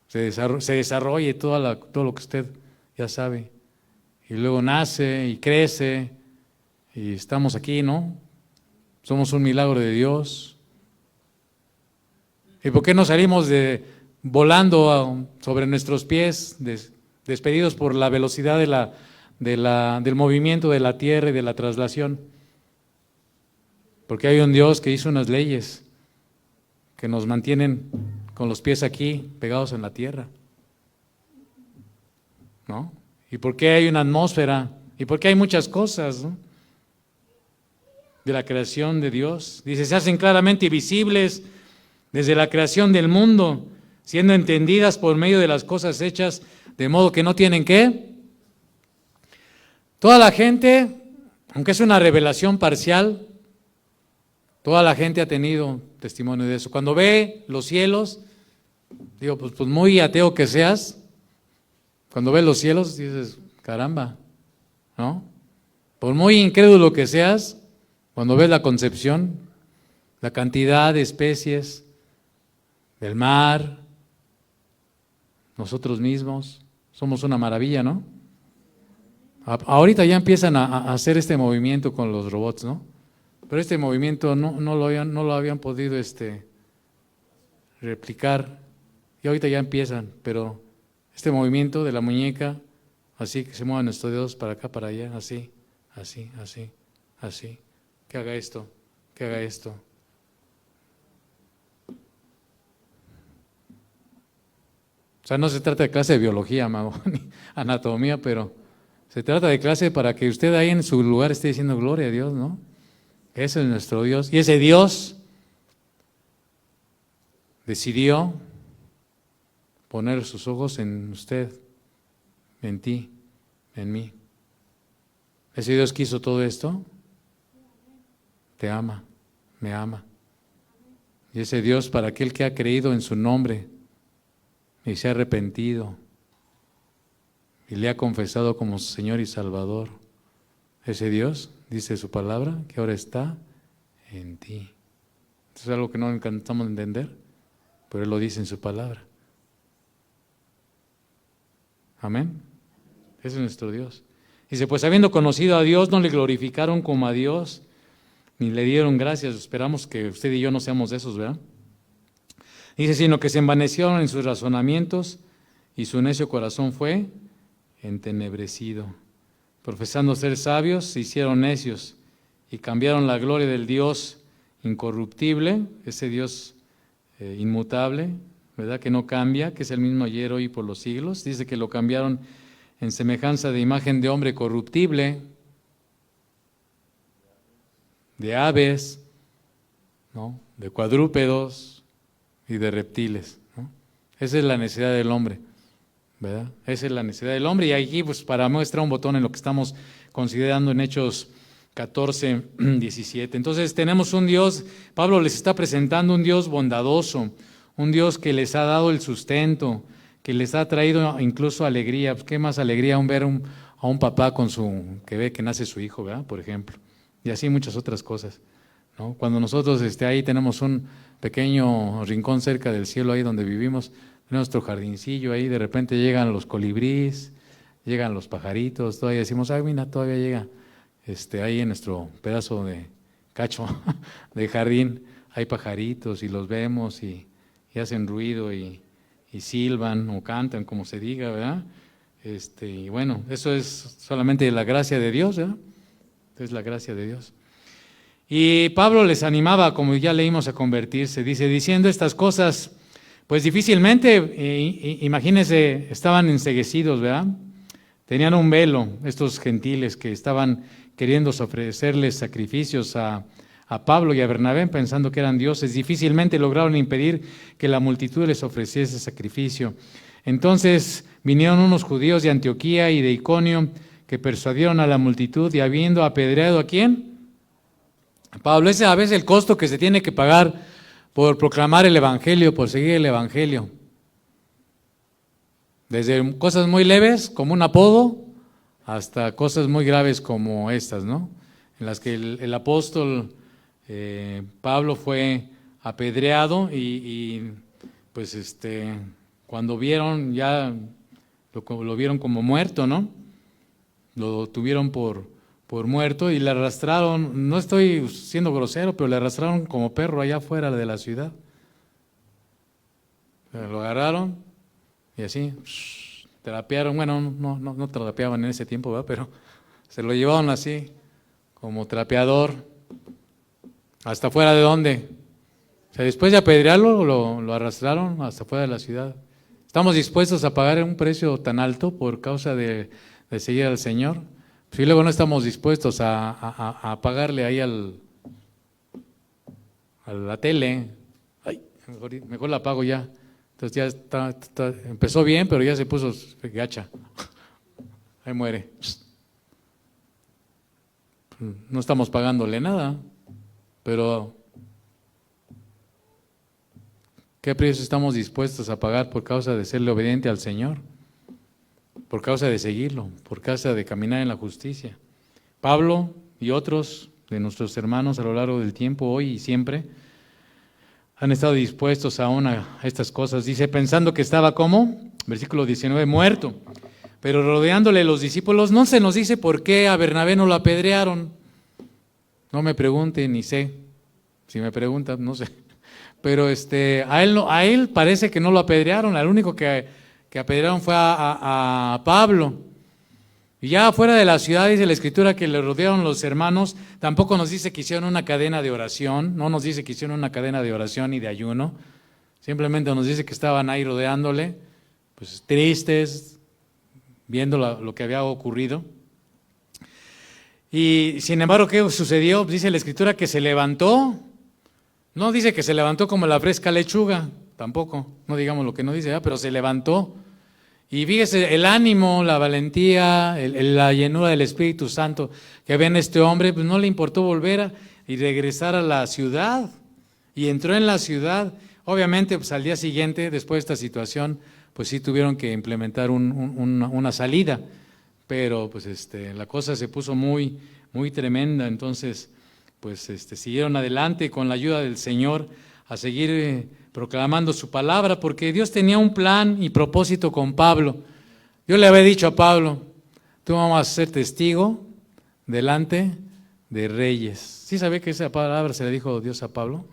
se desarrolle todo lo que usted ya sabe. Y luego nace y crece y estamos aquí, ¿no? Somos un milagro de Dios. ¿Y por qué no salimos volando sobre nuestros pies, despedidos por la velocidad del movimiento de la tierra y de la traslación? Porque hay un Dios que hizo unas leyes que nos mantienen con los pies aquí, pegados en la tierra, ¿no? ¿Y por qué hay una atmósfera? ¿Y por qué hay muchas cosas, ¿no?, de la creación de Dios? Dice, se hacen claramente visibles desde la creación del mundo, siendo entendidas por medio de las cosas hechas, de modo que no tienen ¿qué? Toda la gente, aunque es una revelación parcial, toda la gente ha tenido testimonio de eso. Cuando ve los cielos, digo, pues muy ateo que seas, cuando ves los cielos dices, caramba, ¿no? Por muy incrédulo que seas, cuando ves la concepción, la cantidad de especies del mar, nosotros mismos, somos una maravilla, ¿no? Ahorita ya empiezan a hacer este movimiento con los robots, ¿no? Pero este movimiento no lo habían podido replicar, y ahorita ya empiezan, pero este movimiento de la muñeca, así que se muevan nuestros dedos para acá, para allá, así, así, así, así, que haga esto, que haga esto. O sea, no se trata de clase de biología, amado, ni anatomía, pero se trata de clase para que usted ahí en su lugar esté diciendo gloria a Dios, ¿no? Ese es nuestro Dios. Y ese Dios decidió poner sus ojos en usted, en ti, en mí. Ese Dios que hizo todo esto, te ama, me ama. Y ese Dios, para aquel que ha creído en su nombre y se ha arrepentido y le ha confesado como Señor y Salvador, ese Dios, dice su palabra, que ahora está en ti. Eso es algo que no encantamos entender, pero Él lo dice en su palabra. Amén. Ese es nuestro Dios. Dice, pues habiendo conocido a Dios, no le glorificaron como a Dios, ni le dieron gracias. Esperamos que usted y yo no seamos de esos, ¿verdad? Dice, sino que se envanecieron en sus razonamientos y su necio corazón fue entenebrecido. Profesando ser sabios, se hicieron necios y cambiaron la gloria del Dios incorruptible, ese Dios inmutable, ¿verdad? Que no cambia, que es el mismo ayer, hoy y por los siglos. Dice que lo cambiaron en semejanza de imagen de hombre corruptible, de aves, ¿no? De cuadrúpedos y de reptiles, ¿no? Esa es la necesidad del hombre, ¿verdad? Esa es la necesidad del hombre, y aquí pues para muestra un botón en lo que estamos considerando en Hechos 14, 17. Entonces tenemos un Dios, Pablo les está presentando un Dios bondadoso, un Dios que les ha dado el sustento, que les ha traído incluso alegría. Pues, ¿qué más alegría ver a un papá que ve que nace su hijo, ¿verdad? Por ejemplo, y así muchas otras cosas, ¿no? Cuando nosotros ahí tenemos un pequeño rincón cerca del cielo, ahí donde vivimos, nuestro jardincillo, ahí de repente llegan los colibríes, llegan los pajaritos, todavía decimos, ay, mira, todavía llega, ahí en nuestro pedazo de cacho de jardín, hay pajaritos y los vemos y hacen ruido y silban o cantan, como se diga, ¿verdad? Y bueno, eso es solamente la gracia de Dios, ¿verdad? Es la gracia de Dios. Y Pablo les animaba, como ya leímos, a convertirse. Dice, diciendo estas cosas, pues difícilmente, imagínense, estaban enceguecidos, ¿verdad? Tenían un velo, estos gentiles que estaban queriendo ofrecerles sacrificios a Pablo y a Bernabé, pensando que eran dioses. Difícilmente lograron impedir que la multitud les ofreciese sacrificio. Entonces vinieron unos judíos de Antioquía y de Iconio que persuadieron a la multitud, y habiendo apedreado ¿a quién? A Pablo. Ese a veces el costo que se tiene que pagar por proclamar el evangelio, por seguir el evangelio. Desde cosas muy leves, como un apodo, hasta cosas muy graves como estas, ¿no? En las que el apóstol Pablo fue apedreado y pues cuando vieron ya lo vieron como muerto, ¿no? Lo tuvieron por muerto y le arrastraron, no estoy siendo grosero, pero le arrastraron como perro allá afuera de la ciudad. Lo agarraron y así trapearon, bueno, no trapeaban en ese tiempo, ¿verdad? Pero se lo llevaron así, como trapeador, hasta fuera de dónde. O sea, después de apedrearlo, lo arrastraron hasta fuera de la ciudad. ¿Estamos dispuestos a pagar un precio tan alto por causa de seguir al Señor? Si luego no estamos dispuestos a pagarle ahí a la tele, ay, mejor la pago ya. Entonces ya empezó bien, pero ya se puso gacha. Ahí muere. No estamos pagándole nada, pero ¿qué precio estamos dispuestos a pagar por causa de serle obediente al Señor? Por causa de seguirlo, por causa de caminar en la justicia. Pablo y otros de nuestros hermanos a lo largo del tiempo, hoy y siempre, han estado dispuestos aún a estas cosas. Dice, pensando que estaba como, versículo 19, muerto. Pero rodeándole los discípulos, no se nos dice por qué a Bernabé no lo apedrearon. No me pregunten, ni sé. Si me preguntan, no sé. Pero a él parece que no lo apedrearon. Al único que apedrearon fue a Pablo. Y ya fuera de la ciudad, dice la Escritura, que le rodearon los hermanos. Tampoco nos dice que hicieron una cadena de oración. No nos dice que hicieron una cadena de oración y de ayuno. Simplemente nos dice que estaban ahí rodeándole, pues tristes, viendo lo que había ocurrido. Y sin embargo, ¿qué sucedió? Dice la Escritura que se levantó. No dice que se levantó como la fresca lechuga, tampoco, no digamos lo que no dice, pero se levantó. Y fíjese, el ánimo, la valentía, la llenura del Espíritu Santo que había en este hombre, pues no le importó volver y regresar a la ciudad. Y entró en la ciudad. Obviamente, pues al día siguiente, después de esta situación, pues sí tuvieron que implementar una salida. Pero pues la cosa se puso muy, muy tremenda. Entonces, pues siguieron adelante con la ayuda del Señor a seguir proclamando su palabra, porque Dios tenía un plan y propósito con Pablo. Yo le había dicho a Pablo, tú vamos a ser testigo delante de reyes. ¿Sí sabe que esa palabra se le dijo Dios a Pablo?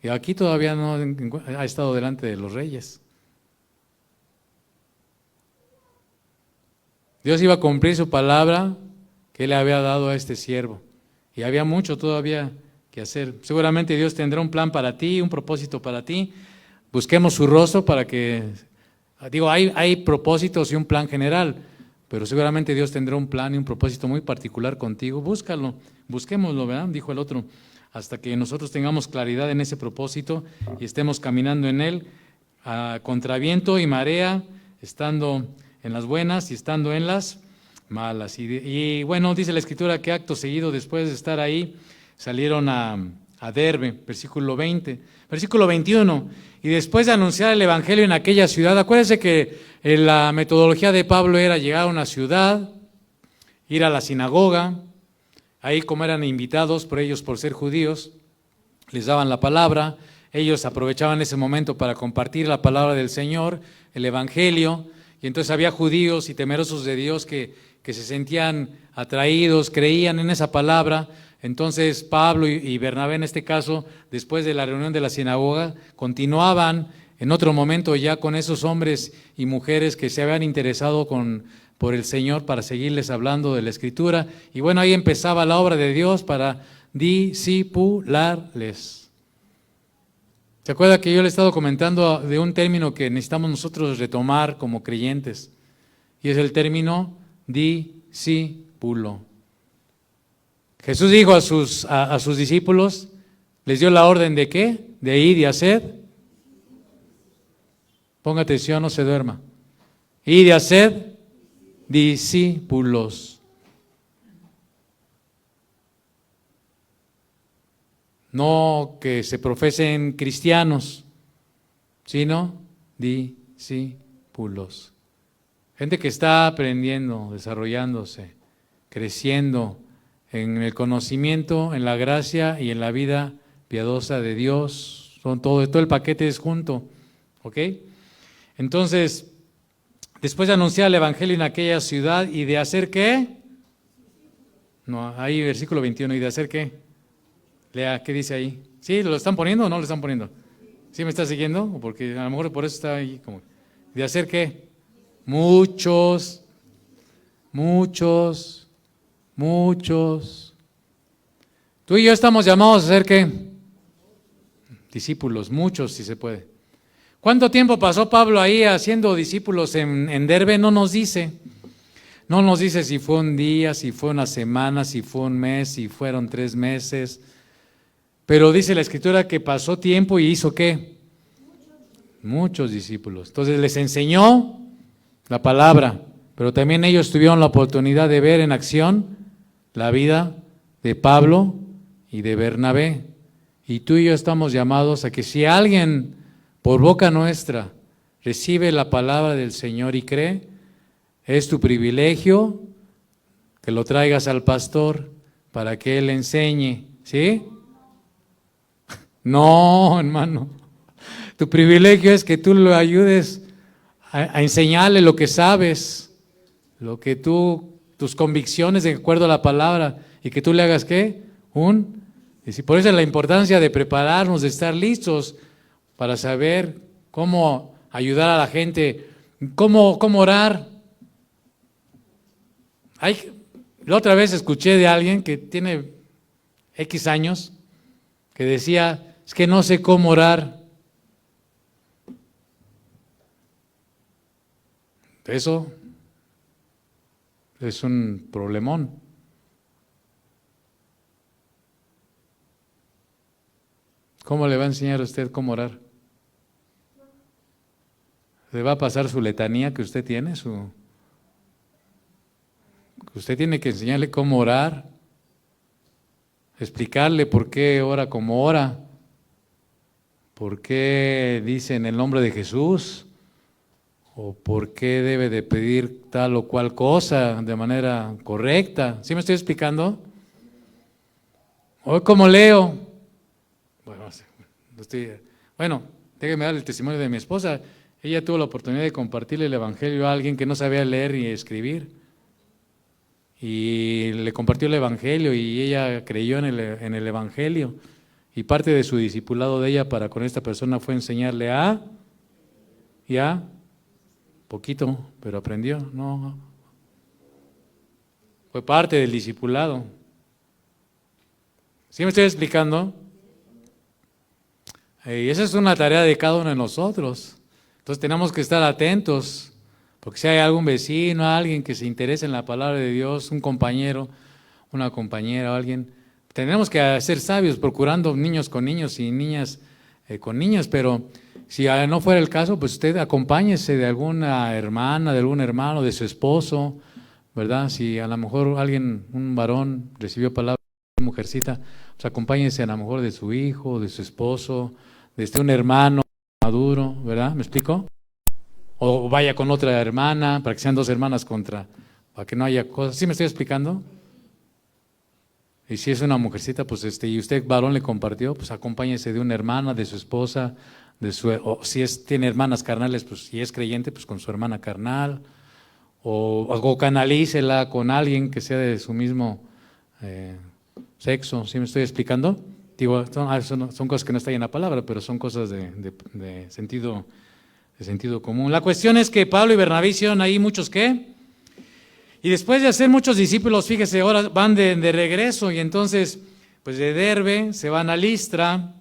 Y aquí todavía no ha estado delante de los reyes. Dios iba a cumplir su palabra que Él le había dado a este siervo. Y había mucho todavía que hacer. Seguramente Dios tendrá un plan para ti, un propósito para ti. Busquemos su rostro para que, digo, hay propósitos y un plan general, pero seguramente Dios tendrá un plan y un propósito muy particular contigo. Búscalo, busquémoslo, ¿verdad? Dijo el otro, hasta que nosotros tengamos claridad en ese propósito y estemos caminando en él, a contraviento y marea, estando en las buenas y estando en las malas. Y bueno, dice la Escritura que acto seguido, después de estar ahí, salieron a Derbe, versículo 20, versículo 21, y después de anunciar el Evangelio en aquella ciudad, acuérdense que la metodología de Pablo era llegar a una ciudad, ir a la sinagoga, ahí como eran invitados por ellos por ser judíos, les daban la palabra, ellos aprovechaban ese momento para compartir la palabra del Señor, el Evangelio, y entonces había judíos y temerosos de Dios que se sentían atraídos, creían en esa palabra. Entonces Pablo y Bernabé en este caso, después de la reunión de la sinagoga, continuaban en otro momento ya con esos hombres y mujeres que se habían interesado por el Señor para seguirles hablando de la Escritura. Y bueno, ahí empezaba la obra de Dios para discipularles. ¿Se acuerda que yo le he estado comentando de un término que necesitamos nosotros retomar como creyentes? Y es el término discípulo. Jesús dijo a sus discípulos, les dio la orden de ¿qué? De ir y hacer. Ponga atención, no se duerma. Ir y hacer discípulos. No que se profesen cristianos, sino discípulos. Gente que está aprendiendo, desarrollándose, creciendo en el conocimiento, en la gracia y en la vida piadosa de Dios. Todo el paquete es junto, ¿ok? Entonces, después de anunciar el Evangelio en aquella ciudad y de hacer ¿qué? No, ahí versículo 21, ¿y de hacer qué? Lea, ¿qué dice ahí? ¿Sí? ¿Lo están poniendo o no lo están poniendo? ¿Sí me está siguiendo? Porque a lo mejor por eso está ahí como. ¿De hacer qué? Muchos. Tú y yo estamos llamados a ser ¿qué? Discípulos, muchos si se puede. ¿Cuánto tiempo pasó Pablo ahí haciendo discípulos en Derbe? No nos dice. No nos dice si fue un día, si fue una semana, si fue un mes, si fueron 3 meses. Pero dice la Escritura que pasó tiempo y hizo ¿qué? Muchos discípulos. Entonces les enseñó la palabra, pero también ellos tuvieron la oportunidad de ver en acción la vida de Pablo y de Bernabé. Y tú y yo estamos llamados a que si alguien por boca nuestra recibe la palabra del Señor y cree, es tu privilegio que lo traigas al pastor para que él enseñe, ¿sí? No, hermano. Tu privilegio es que tú lo ayudes a enseñarle lo que sabes, lo que tus convicciones de acuerdo a la palabra, y que tú le hagas ¿qué? Y por eso es la importancia de prepararnos, de estar listos para saber cómo ayudar a la gente, cómo orar. La otra vez escuché de alguien que tiene X años que decía, es que no sé cómo orar. Eso es un problemón. ¿Cómo le va a enseñar a usted cómo orar? ¿Le va a pasar su letanía que usted tiene? Usted tiene que enseñarle cómo orar, explicarle por qué ora como ora, por qué dice en el nombre de Jesús, o por qué debe de pedir tal o cual cosa de manera correcta. ¿Sí me estoy explicando? Hoy como leo, bueno, déjeme dar el testimonio de mi esposa. Ella tuvo la oportunidad de compartirle el Evangelio a alguien que no sabía leer ni escribir. y le compartió el Evangelio y ella creyó en el Evangelio. Y parte de su discipulado de ella para con esta persona fue enseñarle poquito, pero aprendió, no. Fue parte del discipulado. ¿Sí me estoy explicando? Y esa es una tarea de cada uno de nosotros. Entonces tenemos que estar atentos, porque si hay algún vecino, alguien que se interese en la palabra de Dios, un compañero, una compañera o alguien, tenemos que ser sabios, procurando niños con niños y niñas con niñas, pero si no fuera el caso, pues usted acompáñese de alguna hermana, de algún hermano, de su esposo, ¿verdad? Si a lo mejor alguien, un varón, recibió palabra de una mujercita, pues acompáñese a lo mejor de su hijo, de su esposo, de un hermano maduro, ¿verdad? ¿Me explico? O vaya con otra hermana, para que sean dos hermanas para que no haya cosas. ¿Sí me estoy explicando? Y si es una mujercita, pues y usted varón le compartió, pues acompáñese de una hermana, de su esposa, o si tiene hermanas carnales, pues si es creyente, pues con su hermana carnal, o canalícela con alguien que sea de su mismo sexo. ¿Sí me estoy explicando? Digo, son cosas que no están en la palabra, pero son cosas de sentido común. La cuestión es que Pablo y Bernabé hicieron ahí muchos ¿qué? Y después de hacer muchos discípulos, fíjese, ahora van de regreso y entonces, pues de Derbe se van a Listra,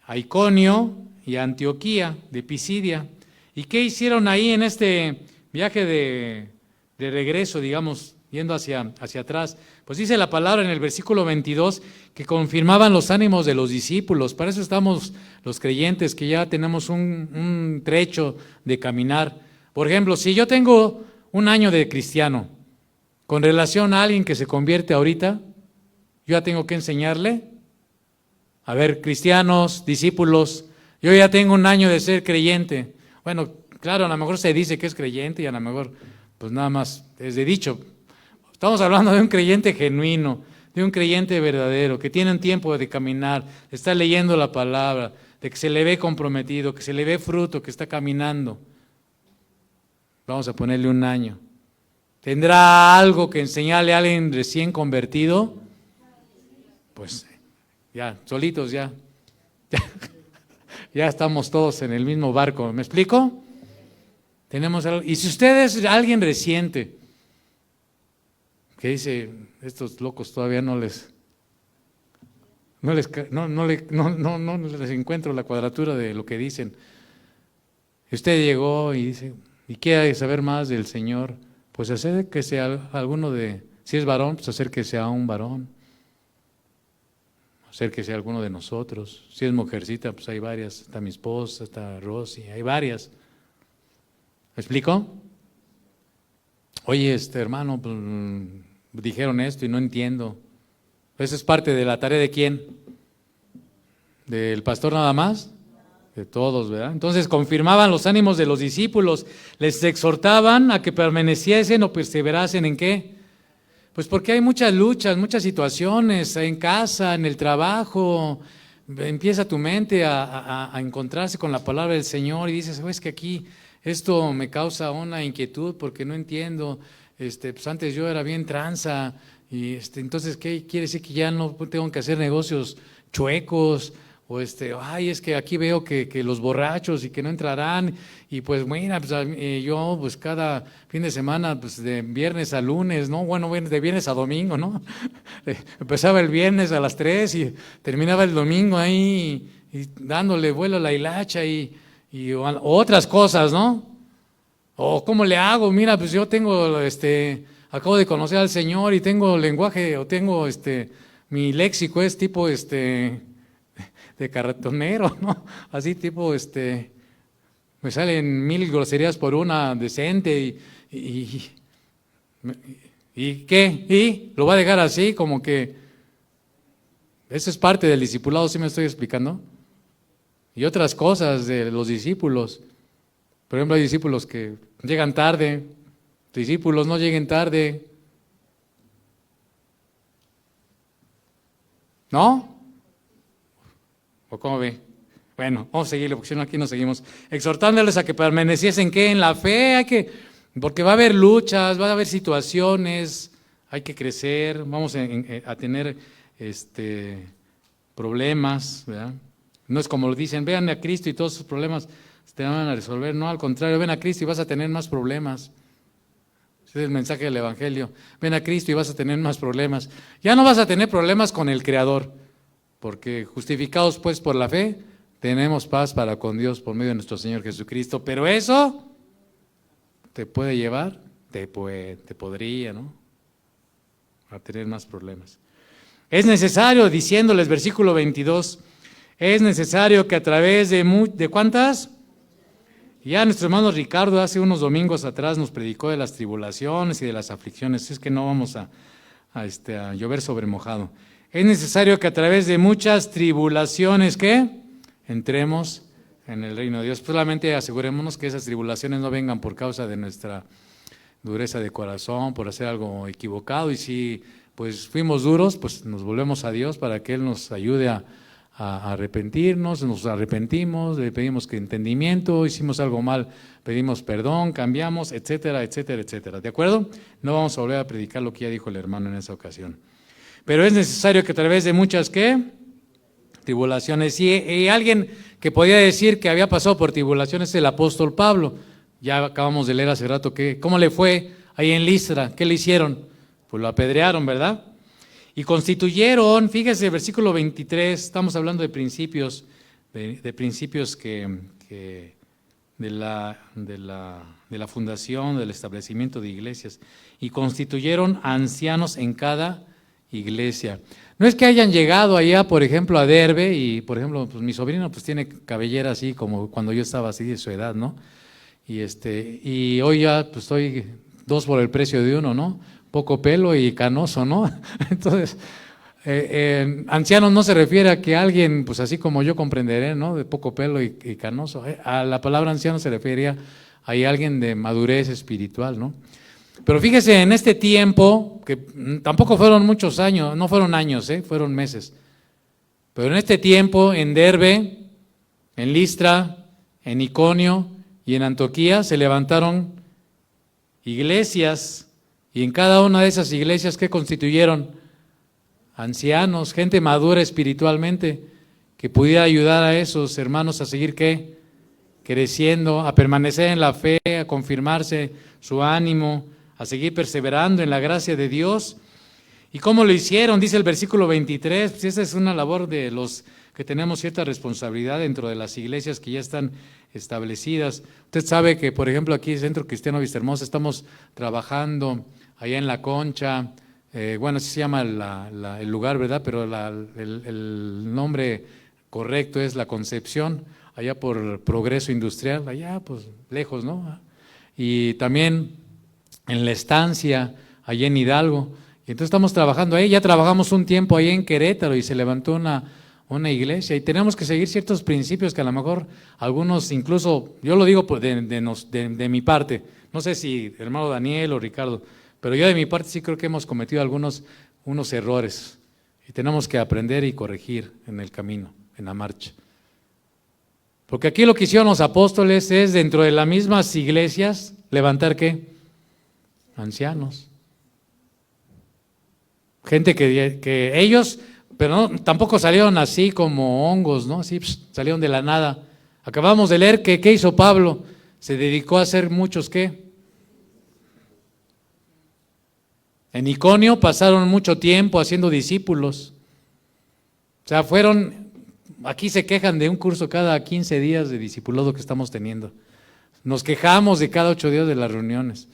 a Iconio y a Antioquía de Pisidia. ¿Y qué hicieron ahí en este viaje de regreso, digamos, yendo hacia atrás? Pues dice la palabra en el versículo 22 que confirmaban los ánimos de los discípulos. Para eso estamos los creyentes, que ya tenemos un trecho de caminar. Por ejemplo, si yo tengo un año de cristiano, con relación a alguien que se convierte ahorita, yo ya tengo que enseñarle. A ver, cristianos, discípulos, yo ya tengo un año de ser creyente. Bueno, claro, a lo mejor se dice que es creyente y a lo mejor, pues nada más es de dicho. Estamos hablando de un creyente genuino, de un creyente verdadero, que tiene un tiempo de caminar, está leyendo la palabra, de que se le ve comprometido, que se le ve fruto, que está caminando. Vamos a ponerle un año. ¿Tendrá algo que enseñarle a alguien recién convertido? Pues ya, solitos ya. Ya estamos todos en el mismo barco. ¿Me explico? Tenemos algo. Y si usted es alguien reciente, que dice, estos locos todavía no les encuentro la cuadratura de lo que dicen. Usted llegó y dice, y quiere saber más del Señor, pues hacer que sea si es varón, pues hacer que sea un varón, hacer que sea alguno de nosotros. Si es mujercita, pues hay varias, está mi esposa, está Rosy, hay varias. ¿Me explico? Oye, hermano, pues, dijeron esto y no entiendo. ¿Eso es parte de la tarea de quién? ¿Del pastor nada más? De todos, ¿verdad? Entonces confirmaban los ánimos de los discípulos, les exhortaban a que permaneciesen o perseverasen ¿en qué? Pues porque hay muchas luchas, muchas situaciones en casa, en el trabajo. Empieza tu mente a encontrarse con la palabra del Señor y dices, es que aquí esto me causa una inquietud porque no entiendo. Pues antes yo era bien tranza y entonces ¿qué quiere decir? Que ya no tengo que hacer negocios chuecos. O es que aquí veo que los borrachos y que no entrarán, y pues mira, pues, yo pues cada fin de semana, pues de viernes a lunes, ¿no? Bueno, de viernes a domingo, ¿no? Empezaba el viernes a las 3 y terminaba el domingo ahí y dándole vuelo a la hilacha y otras cosas, ¿no? O ¿cómo le hago? Mira, pues yo tengo, acabo de conocer al Señor y tengo lenguaje, o tengo, mi léxico es tipo, de carretonero, ¿no? Así tipo, me salen 1000 groserías por una decente y ¿qué? ¿Y lo va a dejar así? Como que eso es parte del discipulado, ¿sí me estoy explicando? Y otras cosas de los discípulos. Por ejemplo, hay discípulos que llegan tarde, discípulos no lleguen tarde. ¿No? ¿O cómo ve? Bueno, vamos a seguirle, porque si no aquí nos seguimos. Exhortándoles a que permaneciesen, ¿qué? En la fe, porque va a haber luchas, va a haber situaciones, hay que crecer, vamos a tener problemas, ¿verdad? No es como lo dicen, vean a Cristo y todos sus problemas se te van a resolver. No, al contrario, ven a Cristo y vas a tener más problemas. Ese es el mensaje del Evangelio. Ven a Cristo y vas a tener más problemas. Ya no vas a tener problemas con el Creador, porque justificados pues por la fe, tenemos paz para con Dios por medio de nuestro Señor Jesucristo. Pero eso te puede llevar, te podría, ¿no?, a tener más problemas. Es necesario, diciéndoles, versículo 22, es necesario que a través ¿de cuántas? Ya nuestro hermano Ricardo hace unos domingos atrás nos predicó de las tribulaciones y de las aflicciones. Es que no vamos a llover sobre mojado. Es necesario que a través de muchas tribulaciones, ¿qué? Entremos en el reino de Dios. Solamente asegurémonos que esas tribulaciones no vengan por causa de nuestra dureza de corazón, por hacer algo equivocado. Y si pues fuimos duros, pues nos volvemos a Dios para que Él nos ayude a arrepentirnos, nos arrepentimos, le pedimos que entendimiento, hicimos algo mal, pedimos perdón, cambiamos, etcétera, etcétera, etcétera. ¿De acuerdo? No vamos a volver a predicar lo que ya dijo el hermano en esa ocasión. Pero es necesario que a través de muchas, ¿qué? Tribulaciones. Y alguien que podía decir que había pasado por tribulaciones es el apóstol Pablo. Ya acabamos de leer hace rato cómo le fue ahí en Listra. ¿Qué le hicieron? Pues lo apedrearon, ¿verdad? Y constituyeron, fíjese, versículo 23, estamos hablando de principios, de principios de la fundación, del establecimiento de iglesias, y constituyeron ancianos en cada iglesia. No es que hayan llegado allá, por ejemplo, a Derbe, y por ejemplo, pues mi sobrino pues tiene cabellera así como cuando yo estaba así de su edad, ¿no? Y hoy ya pues estoy 2 por el precio de 1, ¿no? Poco pelo y canoso, ¿no? Entonces, ancianos no se refiere a que alguien, pues así como yo comprenderé, ¿no?, de poco pelo y canoso. A la palabra anciano se refería a alguien de madurez espiritual, ¿no? Pero fíjese, en este tiempo, que tampoco fueron muchos años, no fueron años, fueron meses. Pero en este tiempo, en Derbe, en Listra, en Iconio y en Antioquía se levantaron iglesias. Y en cada una de esas iglesias, ¿qué constituyeron? Ancianos, gente madura espiritualmente, que pudiera ayudar a esos hermanos a seguir, ¿qué? Creciendo, a permanecer en la fe, a confirmarse su ánimo, a seguir perseverando en la gracia de Dios. ¿Y cómo lo hicieron? Dice el versículo 23, pues esa es una labor de los que tenemos cierta responsabilidad dentro de las iglesias que ya están establecidas. Usted sabe que, por ejemplo, aquí en Centro Cristiano Vistahermosa estamos trabajando allá en La Concha, bueno, así se llama el lugar, ¿verdad? Pero el nombre correcto es La Concepción, allá por Progreso Industrial, allá pues lejos, ¿no? Y también en La Estancia, allá en Hidalgo. Y entonces estamos trabajando ahí, ya trabajamos un tiempo ahí en Querétaro y se levantó una iglesia y tenemos que seguir ciertos principios que a lo mejor algunos, incluso, yo lo digo de mi parte, no sé si hermano Daniel o Ricardo, pero yo de mi parte sí creo que hemos cometido unos errores y tenemos que aprender y corregir en el camino, en la marcha. Porque aquí lo que hicieron los apóstoles es dentro de las mismas iglesias levantar ¿qué? Ancianos. Gente que ellos, pero no, tampoco salieron así como hongos, ¿no? Así salieron de la nada. Acabamos de leer que ¿qué hizo Pablo? Se dedicó a hacer muchos ¿qué? En Iconio pasaron mucho tiempo haciendo discípulos. O sea, aquí se quejan de un curso cada 15 días de discipulado que estamos teniendo. Nos quejamos de cada 8 días de las reuniones.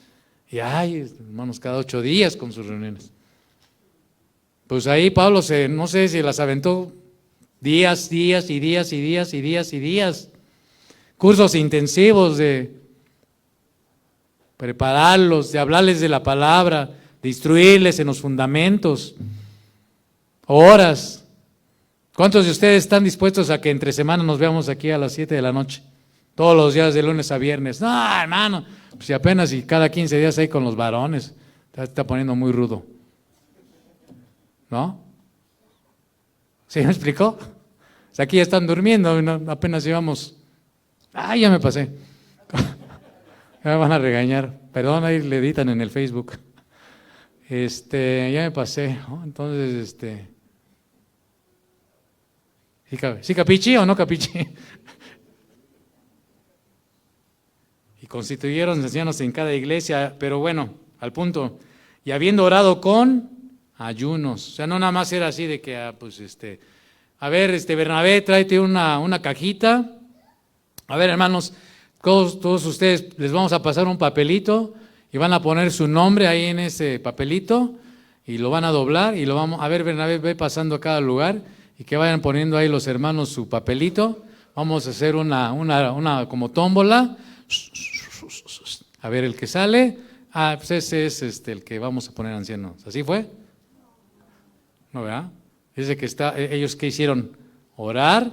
Y ay, hermanos, cada 8 días con sus reuniones. Pues ahí Pablo no sé si las aventó días y días y días y días y días. Cursos intensivos de prepararlos, de hablarles de la palabra, de instruirles en los fundamentos, horas. ¿Cuántos de ustedes están dispuestos a que entre semana nos veamos aquí a las 7 de la noche? Todos los días de lunes a viernes. No, hermano, pues si apenas y cada 15 días ahí con los varones, está poniendo muy rudo. ¿No? ¿Sí me explicó? O sea, aquí ya están durmiendo, apenas llevamos. ¡Ay, ya me pasé! Ya me van a regañar. Perdón, ahí le editan en el Facebook. Ya me pasé, ¿no? Entonces, ¿sí capichi o no capichi? Y constituyeron ancianos en cada iglesia, pero bueno, al punto, y habiendo orado con ayunos, o sea, no nada más era así de que, a ver, Bernabé, tráete una cajita, a ver, hermanos, todos ustedes les vamos a pasar un papelito y van a poner su nombre ahí en ese papelito y lo van a doblar y lo vamos, a ver, Bernabé, ve pasando a cada lugar y que vayan poniendo ahí los hermanos su papelito, vamos a hacer una como tómbola. A ver, el que sale, pues ese es el que vamos a poner ancianos. ¿Así fue? ¿No, verdad? Dice que ellos ¿qué hicieron? Orar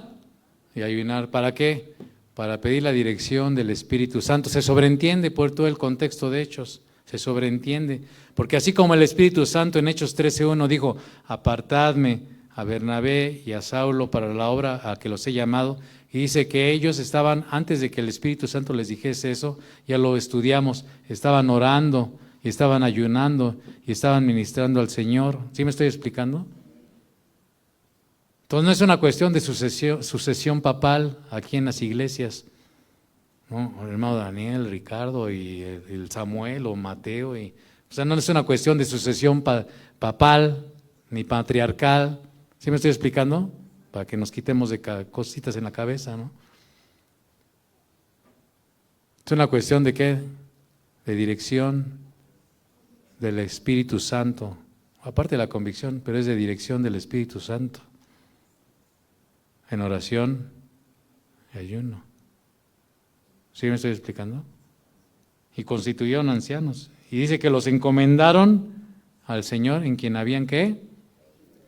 y ayunar. ¿Para qué? Para pedir la dirección del Espíritu Santo. Se sobreentiende por todo el contexto de Hechos, se sobreentiende. Porque así como el Espíritu Santo en Hechos 13:1 dijo, apartadme a Bernabé y a Saulo para la obra a que los he llamado, y dice que ellos estaban, antes de que el Espíritu Santo les dijese eso, ya lo estudiamos, estaban orando y estaban ayunando y estaban ministrando al Señor. ¿Sí me estoy explicando? Entonces no es una cuestión de sucesión papal aquí en las iglesias, ¿no? El hermano Daniel, Ricardo y el Samuel o Mateo. O sea, no es una cuestión de sucesión papal ni patriarcal. ¿Sí me estoy explicando? Para que nos quitemos de cositas en la cabeza, ¿no? Es una cuestión de ¿qué? De dirección del Espíritu Santo. Aparte de la convicción, pero es de dirección del Espíritu Santo. En oración y ayuno. ¿Sí me estoy explicando? Y constituyeron ancianos. Y dice que los encomendaron al Señor en quien habían ¿qué?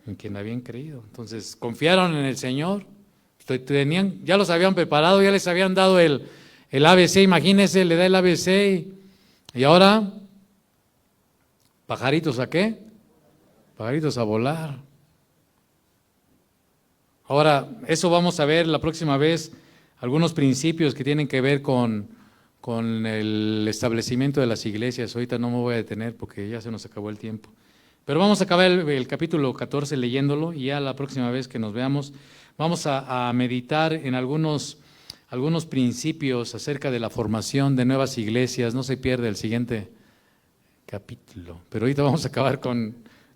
En quien habían creído. Entonces, confiaron en el Señor. Ya los habían preparado, ya les habían dado el ABC. Imagínense, le da el ABC y ahora, ¿pajaritos a qué? Pajaritos a volar. Ahora, eso vamos a ver la próxima vez, algunos principios que tienen que ver con el establecimiento de las iglesias. Ahorita no me voy a detener porque ya se nos acabó el tiempo. Pero vamos a acabar el capítulo 14 leyéndolo y ya la próxima vez que nos veamos vamos a meditar en algunos principios acerca de la formación de nuevas iglesias. No se pierde el siguiente capítulo, pero ahorita vamos a acabar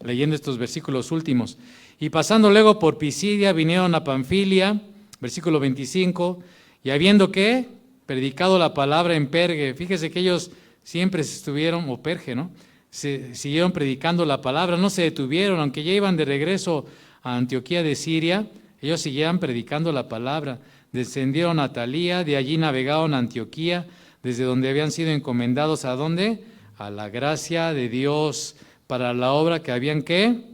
leyendo estos versículos últimos. Y pasando luego por Pisidia, vinieron a Panfilia, versículo 25, y habiendo ¿qué? Predicado la palabra en Perge. Fíjese que ellos siempre estuvieron, o Perge, ¿no? Siguieron predicando la palabra, no se detuvieron, aunque ya iban de regreso a Antioquía de Siria, ellos seguían predicando la palabra. Descendieron a Talía, de allí navegaron a Antioquía, desde donde habían sido encomendados, ¿a dónde? A la gracia de Dios, para la obra que habían, ¿qué?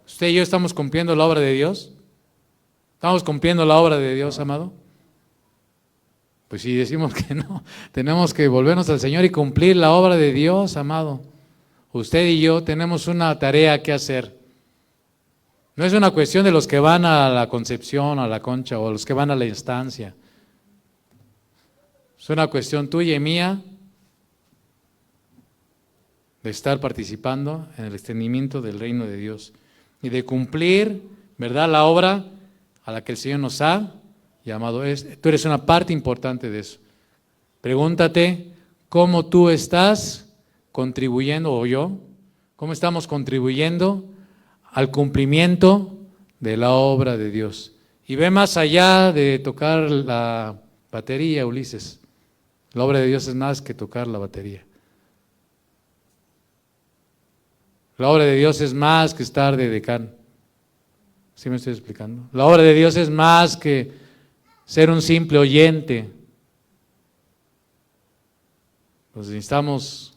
¿Usted y yo estamos cumpliendo la obra de Dios? ¿Estamos cumpliendo la obra de Dios, amado? Pues si decimos que no, tenemos que volvernos al Señor y cumplir la obra de Dios, amado. Usted y yo tenemos una tarea que hacer. No es una cuestión de los que van a la Concepción, a la Concha, o los que van a la Estancia. Es una cuestión tuya y mía de estar participando en el extendimiento del reino de Dios y de cumplir, ¿verdad?, la obra a la que el Señor nos ha llamado. Tú eres una parte importante de eso. Pregúntate cómo tú estás contribuyendo, o yo, cómo estamos contribuyendo al cumplimiento de la obra de Dios. Y ve más allá de tocar la batería, Ulises. La obra de Dios es más que tocar la batería. La obra de Dios es más que estar de decano. ¿Sí me estoy explicando? La obra de Dios es más que ser un simple oyente. Pues necesitamos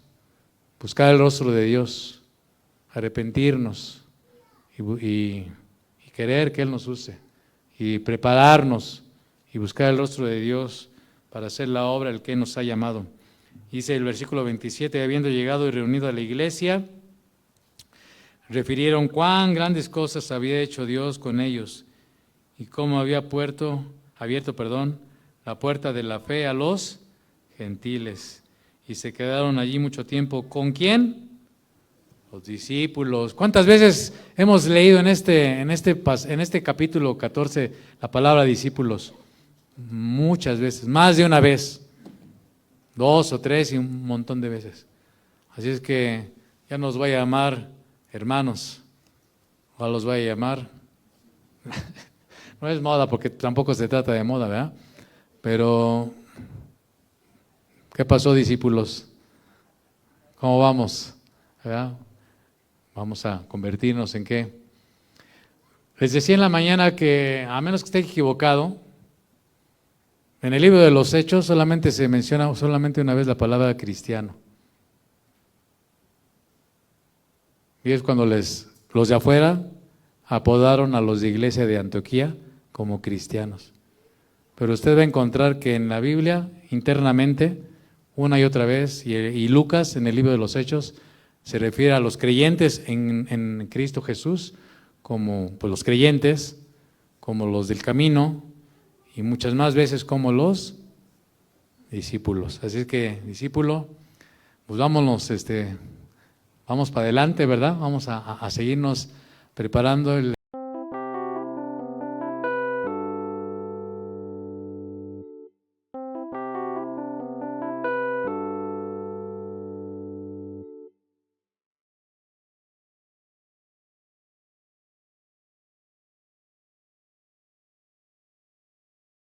buscar el rostro de Dios, arrepentirnos y querer que Él nos use, y prepararnos y buscar el rostro de Dios para hacer la obra el que nos ha llamado. Dice el versículo 27, habiendo llegado y reunido a la iglesia, refirieron cuán grandes cosas había hecho Dios con ellos y cómo había abierto la puerta de la fe a los gentiles. Y se quedaron allí mucho tiempo. ¿Con quién? Los discípulos. ¿Cuántas veces hemos leído en este capítulo 14 la palabra discípulos? Muchas veces, más de una vez, 2 o 3 y un montón de veces. Así es que ya nos va a llamar hermanos, o los va a llamar, no es moda porque tampoco se trata de moda, ¿verdad? Pero, ¿qué pasó, discípulos? ¿Cómo vamos? ¿Verdad? Vamos a convertirnos en qué. Les decía en la mañana que, a menos que esté equivocado, en el libro de los Hechos solamente se menciona solamente una vez la palabra cristiano. Y es cuando los de afuera apodaron a los de iglesia de Antioquía como cristianos. Pero usted va a encontrar que en la Biblia, internamente, una y otra vez, y Lucas en el libro de los Hechos, se refiere a los creyentes en Cristo Jesús como pues, los creyentes, como los del camino, y muchas más veces como los discípulos. Así es que, discípulo, pues vámonos, vamos para adelante, ¿verdad? Vamos a seguirnos preparando.